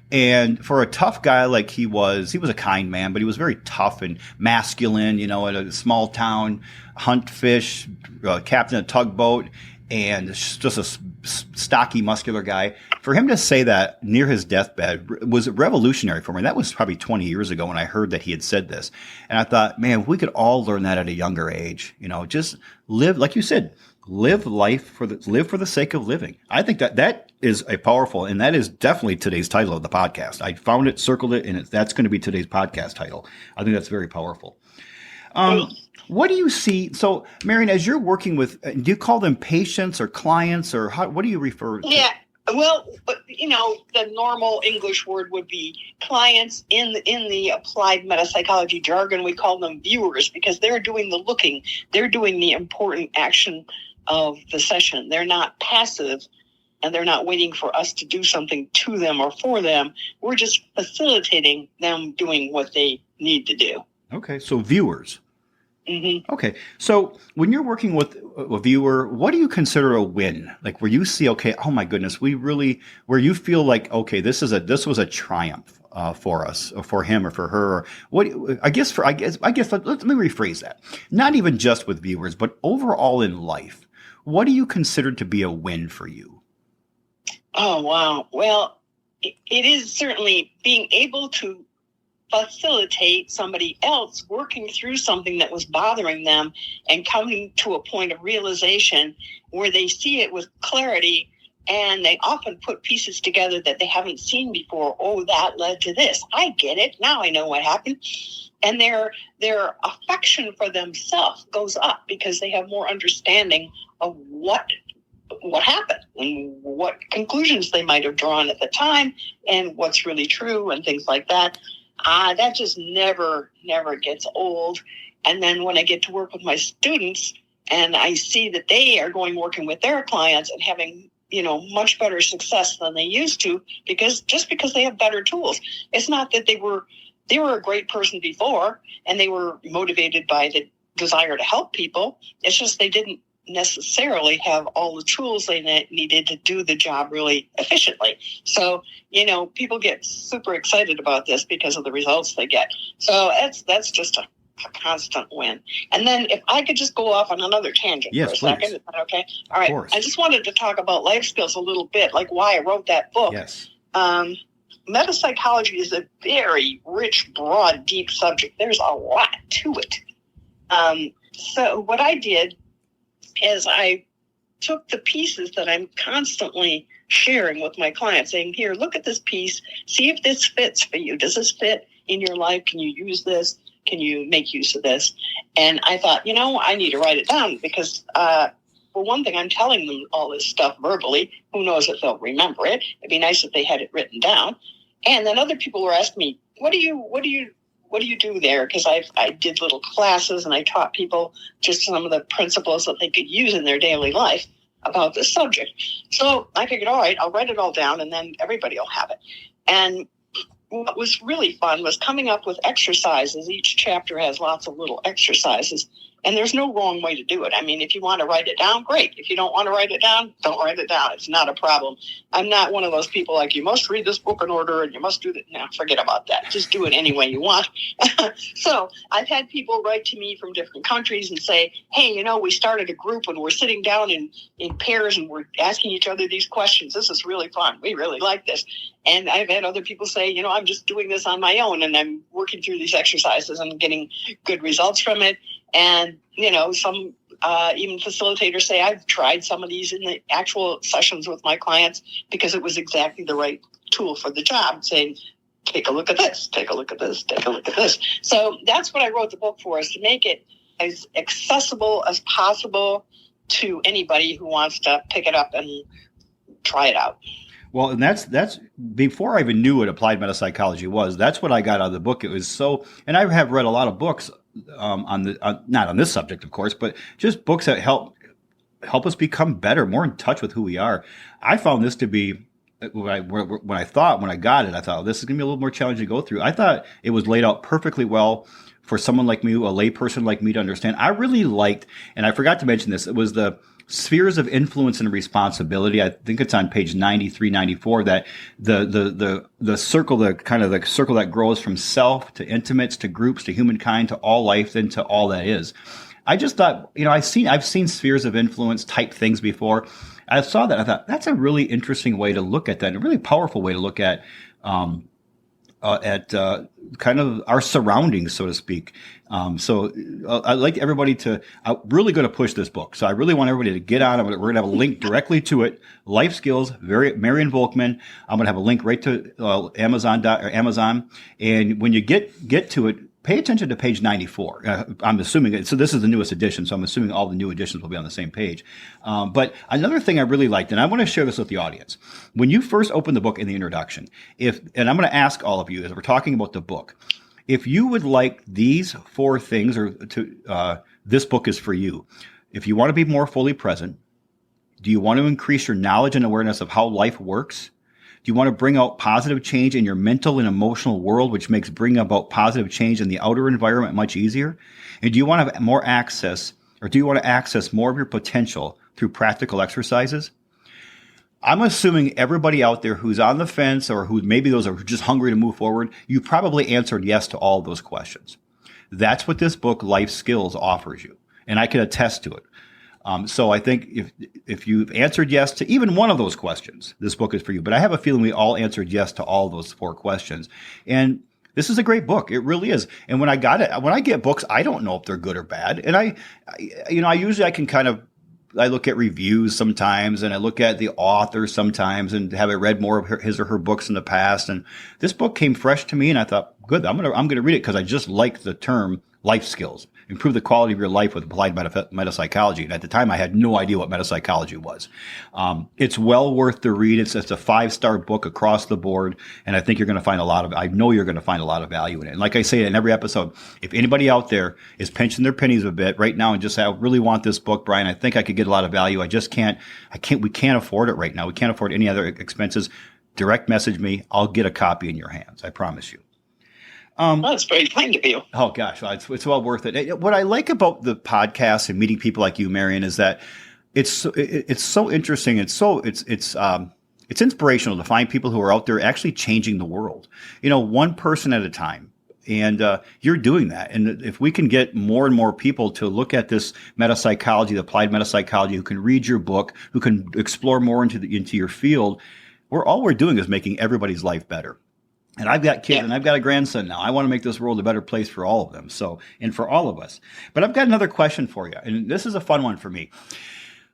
And for a tough guy like he was a kind man, but he was very tough and masculine, at a small town, hunt, fish, captain of a tugboat, and just a stocky, muscular guy. For him to say that near his deathbed was revolutionary for me. That was probably 20 years ago when I heard that he had said this. And I thought, man, we could all learn that at a younger age. Just live, like you said, live for the sake of living. I think that is a powerful, and that is definitely today's title of the podcast. I found it, circled it, and that's going to be today's podcast title. I think that's very powerful. What do you see? So, Marian, as you're working with, do you call them patients or clients, or what do you refer to? Yeah, Well, but, the normal English word would be clients. In the applied metapsychology jargon, we call them viewers because they're doing the looking. They're doing the important action of the session. They're not passive, and they're not waiting for us to do something to them or for them. We're just facilitating them doing what they need to do. Okay, so viewers. Mm-hmm. Okay, so when you're working with a viewer, what do you consider a win? Like where you see, okay, oh my goodness, where you feel like, okay, this was a triumph for us, or for him, or for her. Or what? I guess. Let me rephrase that. Not even just with viewers, but overall in life, what do you consider to be a win for you? Oh wow! Well, it is certainly being able to facilitate somebody else working through something that was bothering them and coming to a point of realization where they see it with clarity, and they often put pieces together that they haven't seen before. Oh, that led to this. I get it. Now I know what happened. And their affection for themselves goes up because they have more understanding of what happened and what conclusions they might have drawn at the time and what's really true and things like that. That just never gets old. And then when I get to work with my students and I see that they are working with their clients and having, much better success than they used to, because they have better tools. It's not that they were a great person before and they were motivated by the desire to help people. It's just they didn't necessarily have all the tools they needed to do the job really efficiently. So, people get super excited about this because of the results they get. So that's just a constant win. And then if I could just go off on another tangent for a second. Is that okay? All right. I just wanted to talk about life skills a little bit, like why I wrote that book. Yes. Metapsychology is a very rich, broad, deep subject. There's a lot to it. So what I did is I took the pieces that I'm constantly sharing with my clients, saying, here, look at this piece, see if this fits for you. Does this fit in your life? Can you use this? Can you make use of this? And I thought, I need to write it down because, for one thing, I'm telling them all this stuff verbally. Who knows if they'll remember it? It'd be nice if they had it written down. And then other people were asking me, what do you do there? Because I did little classes and I taught people just some of the principles that they could use in their daily life about this subject. So I figured, all right, I'll write it all down and then everybody will have it. And what was really fun was coming up with exercises. Each chapter has lots of little exercises. And there's no wrong way to do it. I mean, if you want to write it down, great. If you don't want to write it down, don't write it down. It's not a problem. I'm not one of those people like, you must read this book in order and you must do that. No, forget about that. Just do it any way you want. So I've had people write to me from different countries and say, hey, we started a group and we're sitting down in pairs and we're asking each other these questions. This is really fun. We really like this. And I've had other people say, I'm just doing this on my own and I'm working through these exercises and getting good results from it. And, some even facilitators say, I've tried some of these in the actual sessions with my clients because it was exactly the right tool for the job, saying, take a look at this, take a look at this, take a look at this. So that's what I wrote the book for, is to make it as accessible as possible to anybody who wants to pick it up and try it out. Well, and that's before I even knew what applied metapsychology was. That's what I got out of the book. It was so, and I have read a lot of books not on this subject, of course, but just books that help us become better, more in touch with who we are. I found this to be, when I got it, I thought, this is going to be a little more challenging to go through. I thought it was laid out perfectly well for someone like me, a lay person like me, to understand. I really liked, and I forgot to mention this, it was the spheres of influence and responsibility. I think it's on page 93, 94, that the circle, the circle that grows from self to intimates to groups to humankind to all life, then to all that is. I just thought, I've seen spheres of influence type things before. I saw that. I thought that's a really interesting way to look at that, a really powerful way to look at kind of our surroundings, so to speak. So I'd like everybody I'm really going to push this book. So I really want everybody to get on it. We're going to have a link directly to it. Life Skills, Marian Volkman. I'm going to have a link right to Amazon. And when you get to it, pay attention to page 94. I'm assuming, so this is the newest edition, so I'm assuming all the new editions will be on the same page. But another thing I really liked, and I want to share this with the audience, when you first open the book in the introduction, and I'm going to ask all of you as we're talking about the book, if you would like these 4 things, this book is for you. If you want to be more fully present, do you want to increase your knowledge and awareness of how life works? Do you want to bring out positive change in your mental and emotional world, which makes bringing about positive change in the outer environment much easier? And do you want to have more access, or do you want to access more of your potential through practical exercises? I'm assuming everybody out there who's on the fence, or who maybe those are just hungry to move forward, you probably answered yes to all of those questions. That's what this book, Life Skills, offers you. And I can attest to it. So I think if you've answered yes to even one of those questions, this book is for you. But I have a feeling we all answered yes to all those 4 questions. And this is a great book. It really is. And when I get books, I don't know if they're good or bad. And I look at reviews sometimes, and I look at the author sometimes, and have I read more of his or her books in the past. And this book came fresh to me, and I thought, good, I'm gonna read it because I just like the term life skills. Improve the quality of your life with applied metapsychology. And at the time, I had no idea what metapsychology was. It's well worth the read. It's a 5-star book across the board. And I think you're going to find I know you're going to find a lot of value in it. And like I say in every episode, if anybody out there is pinching their pennies a bit right now and just say, I really want this book, Brian, I think I could get a lot of value. We can't afford it right now. We can't afford any other expenses. Direct message me. I'll get a copy in your hands. I promise you. That's very kind of you. Oh gosh, it's well worth it. What I like about the podcast and meeting people like you, Marian, is that it's so interesting. It's inspirational to find people who are out there actually changing the world. One person at a time. And you're doing that. And if we can get more and more people to look at this metapsychology, the applied metapsychology, who can read your book, who can explore more into your field, all we're doing is making everybody's life better. And I've got kids, and I've got a grandson now. I want to make this world a better place for all of them. And for all of us. But I've got another question for you. And this is a fun one for me.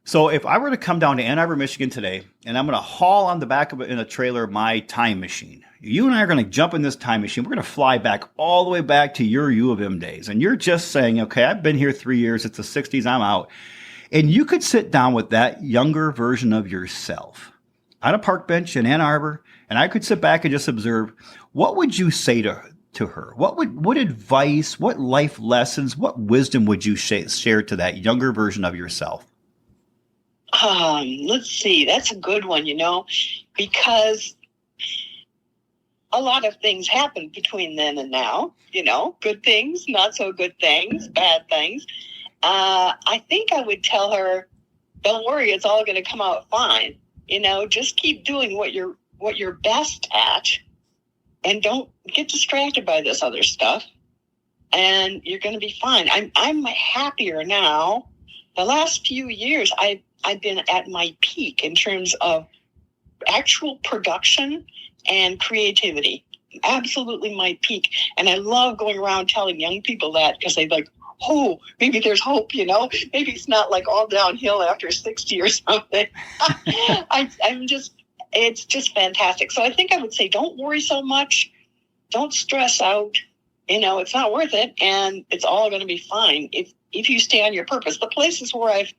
So if I were to come down to Ann Arbor, Michigan today, and I'm going to haul on the back of it in a trailer my time machine, you and I are going to jump in this time machine. We're going to fly back all the way back to your U of M days. And you're just saying, okay, I've been here 3 years. It's the 60s. I'm out. And you could sit down with that younger version of yourself on a park bench in Ann Arbor, and I could sit back and just observe. What would you say to her? What advice, what life lessons, what wisdom would you share to that younger version of yourself? Let's see. That's a good one, because a lot of things happen between then and now, good things, not so good things, bad things. I think I would tell her, don't worry, it's all going to come out fine. Just keep doing what you're best at, and don't get distracted by this other stuff, and you're going to be fine. I'm happier now. The last few years, I've been at my peak in terms of actual production and creativity. Absolutely my peak. And I love going around telling young people that, because they're like, oh, maybe there's hope, maybe it's not like all downhill after 60 or something. It's just fantastic. So I think I would say, don't worry so much. Don't stress out. It's not worth it. And it's all going to be fine if you stay on your purpose. The places where I've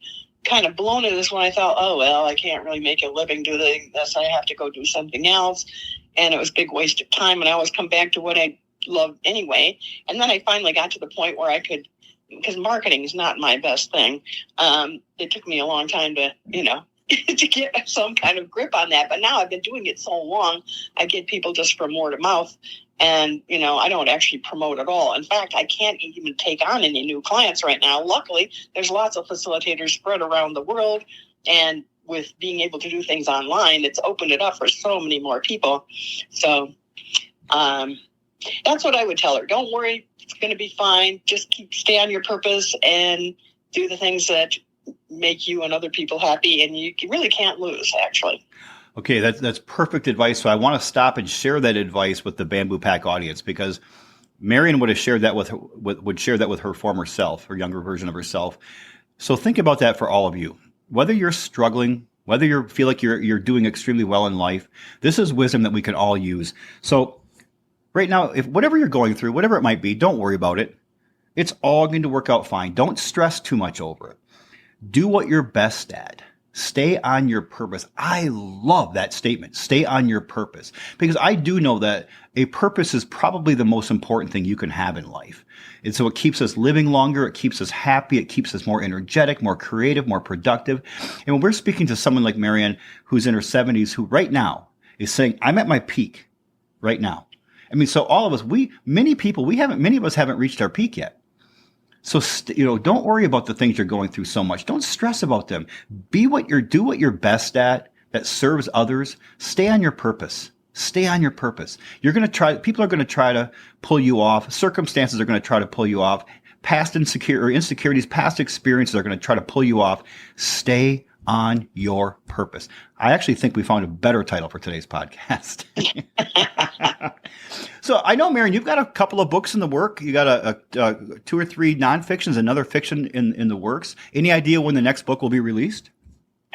kind of blown it is when I thought, oh, well, I can't really make a living doing this. I have to go do something else. And it was a big waste of time. And I always come back to what I loved anyway. And then I finally got to the point where I could, because marketing is not my best thing. It took me a long time to, to get some kind of grip on that. But now I've been doing it so long, I get people just from word of mouth. And, I don't actually promote at all. In fact, I can't even take on any new clients right now. Luckily, there's lots of facilitators spread around the world. And with being able to do things online, it's opened it up for so many more people. So that's what I would tell her. Don't worry. It's going to be fine. Just stay on your purpose and do the things that make you and other people happy. And you really can't lose, actually. Okay, that's perfect advice. So I want to stop and share that advice with the Bamboo Pack audience, because Marian would share that with her former self, her younger version of herself. So think about that for all of you. Whether you're struggling, whether you feel like you're doing extremely well in life, this is wisdom that we can all use. So Right now, if whatever you're going through, whatever it might be, don't worry about it. It's all going to work out fine. Don't stress too much over it. Do what you're best at. Stay on your purpose. I love that statement. Stay on your purpose. Because I do know that a purpose is probably the most important thing you can have in life. And so it keeps us living longer. It keeps us happy. It keeps us more energetic, more creative, more productive. And when we're speaking to someone like Marian, who's in her 70s, who right now is saying, I'm at my peak right now. I mean, so all of us, many of us haven't reached our peak yet. So, don't worry about the things you're going through so much. Don't stress about them. Do what you're best at that serves others. Stay on your purpose. Stay on your purpose. People are going to try to pull you off. Circumstances are going to try to pull you off. Past insecurities, past experiences are going to try to pull you off. Stay on your purpose. I actually think we found a better title for today's podcast. So I know, Marian, you've got a couple of books in the work. You got a 2 or 3 nonfictions, another fiction in the works. Any idea when the next book will be released?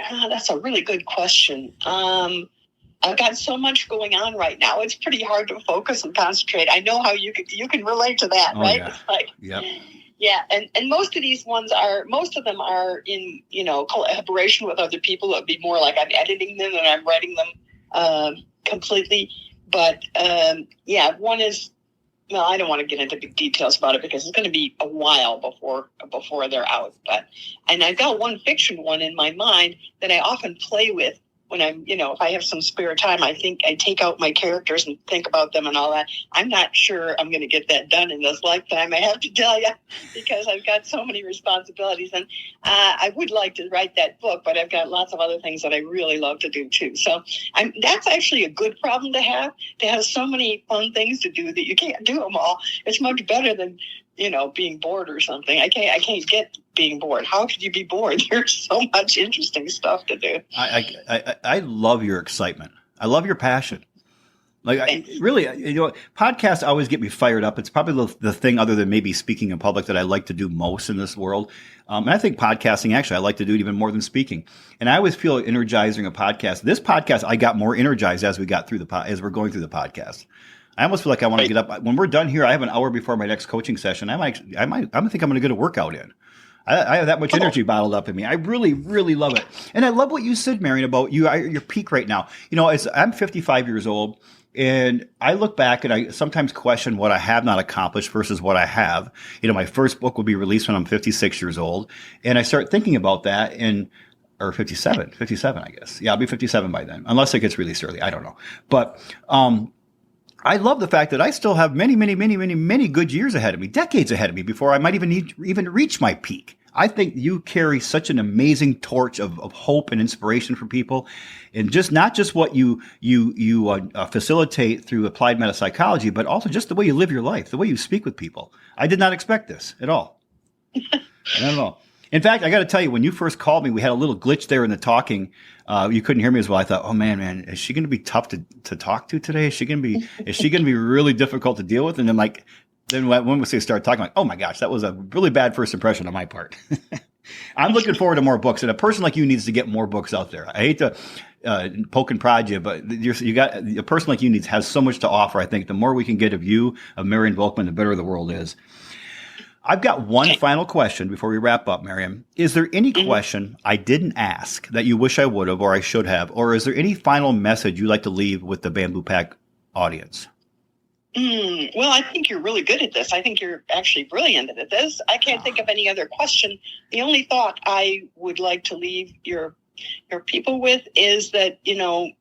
That's a really good question. I've got so much going on right now. It's pretty hard to focus and concentrate. I know how you can relate to that, right? Yeah. It's like, yep. Yeah, and most of them are in, collaboration with other people. It'd be more like I'm editing them and I'm writing them completely. But one is, well, I don't want to get into big details about it because it's going to be a while before they're out. And I've got one fiction one in my mind that I often play with when I'm, if I have some spare time. I think I take out my characters and think about them and all that. I'm not sure I'm going to get that done in this lifetime, I have to tell you, because I've got so many responsibilities. And I would like to write that book, but I've got lots of other things that I really love to do too. So that's actually a good problem to have so many fun things to do that you can't do them all. It's much better than being bored or something. I can't get being bored. How could you be bored? There's so much interesting stuff to do. I love your excitement. I love your passion. Podcasts always get me fired up. It's probably the thing other than maybe speaking in public that I like to do most in this world. And I think podcasting, actually, I like to do it even more than speaking. And I always feel energizing a podcast. This podcast, I got more energized as we're going through the podcast. I almost feel like I want to get up. When we're done here, I have an hour before my next coaching session. I think I'm going to get a workout in. I have that much energy bottled up in me. I really, really love it. And I love what you said, Marian, about your peak right now. I'm 55 years old, and I look back and I sometimes question what I have not accomplished versus what I have. My first book will be released when I'm 56 years old. And I start thinking about that or 57, I guess. Yeah, I'll be 57 by then, unless it gets released early. I don't know. But, I love the fact that I still have many, many, many, many, many good years ahead of me, decades ahead of me before I might even reach my peak. I think you carry such an amazing torch of hope and inspiration for people, and not just what you facilitate through applied metapsychology, but also just the way you live your life, the way you speak with people. I did not expect this at all. I don't know. In fact, I got to tell you, when you first called me, we had a little glitch there in the talking. You couldn't hear me as well. I thought, oh man, is she going to be tough to talk to today? Is she going to be really difficult to deal with? And then when we start talking, like, oh my gosh, that was a really bad first impression on my part. I'm looking forward to more books, and a person like you needs to get more books out there. I hate to poke and prod you, but a person like you has so much to offer. I think the more we can get of you, of Marian Volkman, the better the world is. I've got one final question before we wrap up, Marian. Is there any question I didn't ask that you wish I would have or I should have? Or is there any final message you'd like to leave with the Bamboo Pack audience? Well, I think you're really good at this. I think you're actually brilliant at this. I can't think of any other question. The only thought I would like to leave your people with is that,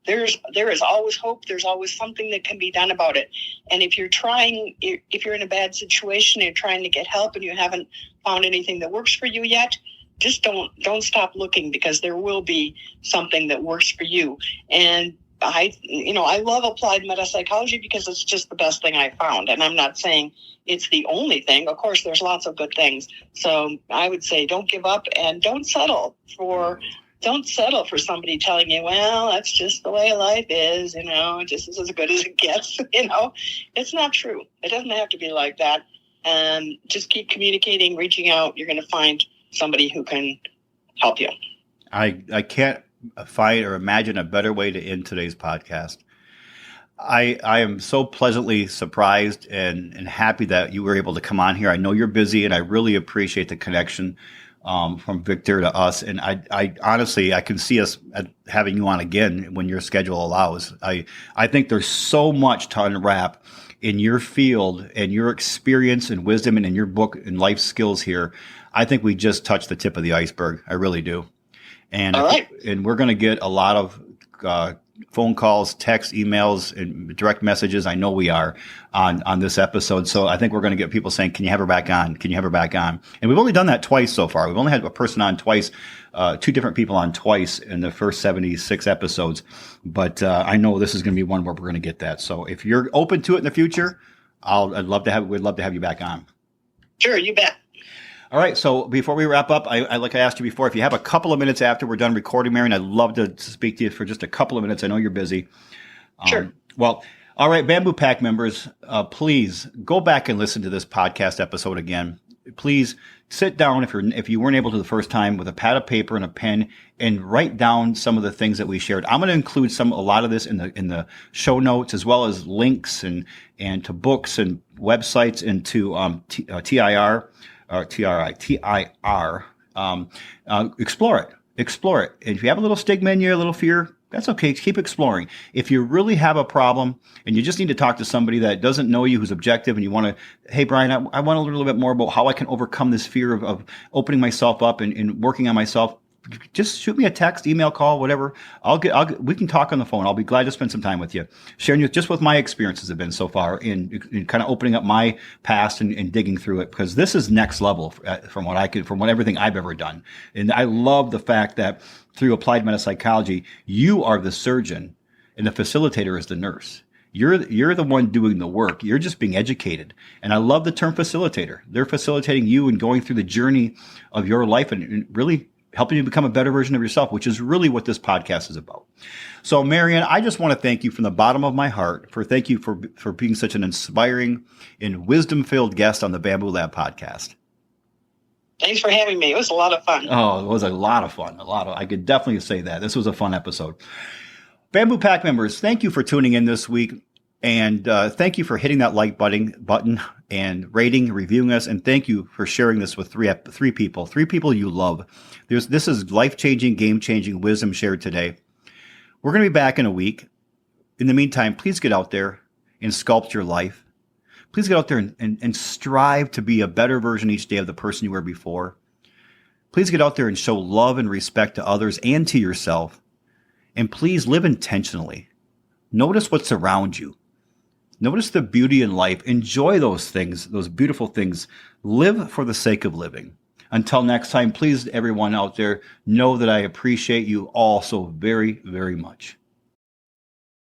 there is always hope. There's always something that can be done about it. And if you're in a bad situation, you're trying to get help and you haven't found anything that works for you yet, just don't stop looking, because there will be something that works for you. And I love applied metapsychology because it's just the best thing I found. And I'm not saying it's the only thing. Of course, there's lots of good things. So I would say don't give up and don't settle for somebody telling you, well, that's just the way life is, just as good as it gets. It's not true. It doesn't have to be like that. Just keep communicating, reaching out. You're going to find somebody who can help you. I can't find or imagine a better way to end today's podcast. I am so pleasantly surprised and happy that you were able to come on here. I know you're busy, and I really appreciate the connection from Victor to us. And I honestly, I can see us having you on again when your schedule allows. I think there's so much to unwrap in your field and your experience and wisdom and in your book and life skills here. I think we just touched the tip of the iceberg. I really do. And all right. And we're going to get a lot of phone calls, texts, emails, and direct messages. I know we are on this episode. So I think we're going to get people saying, can you have her back on? Can you have her back on? And we've only done that twice so far. We've only had a person on twice, two different people on twice in the first 76 episodes. But I know this is going to be one where we're going to get that. So if you're open to it in the future, we'd love to have you back on. Sure, you bet. All right. So before we wrap up, like I asked you before, if you have a couple of minutes after we're done recording, Marian, I'd love to speak to you for just a couple of minutes. I know you're busy. Sure. Well, all right, Bamboo Pack members, please go back and listen to this podcast episode again. Please sit down if you weren't able to the first time with a pad of paper and a pen and write down some of the things that we shared. I'm going to include a lot of this in the show notes, as well as links and to books and websites and to TIR. Or TIR, explore it. And if you have a little stigma in you, a little fear, that's okay. Keep exploring. If you really have a problem and you just need to talk to somebody that doesn't know you, who's objective, and you want to, hey, Brian, I want to learn a little bit more about how I can overcome this fear of opening myself up and working on myself, just shoot me a text, email, call, whatever. We can talk on the phone. I'll be glad to spend some time with you, sharing just what my experiences have been so far in kind of opening up my past and digging through it, because this is next level from everything I've ever done. And I love the fact that through Applied Metapsychology, you are the surgeon and the facilitator is the nurse. You're the one doing the work. You're just being educated. And I love the term facilitator. They're facilitating you and going through the journey of your life and really helping you become a better version of yourself, which is really what this podcast is about. So, Marian, I just want to thank you from the bottom of my heart thank you for being such an inspiring and wisdom-filled guest on the Bamboo Lab podcast. Thanks for having me. It was a lot of fun. Oh, it was a lot of fun. I could definitely say that. This was a fun episode. Bamboo Pack members, thank you for tuning in this week. And thank you for hitting that like button and rating, reviewing us. And thank you for sharing this with three people you love. This is life-changing, game-changing wisdom shared today. We're going to be back in a week. In the meantime, please get out there and sculpt your life. Please get out there and strive to be a better version each day of the person you were before. Please get out there and show love and respect to others and to yourself. And please live intentionally. Notice what's around you. Notice the beauty in life. Enjoy those things, those beautiful things. Live for the sake of living. Until next time, please, everyone out there, know that I appreciate you all so very, very much.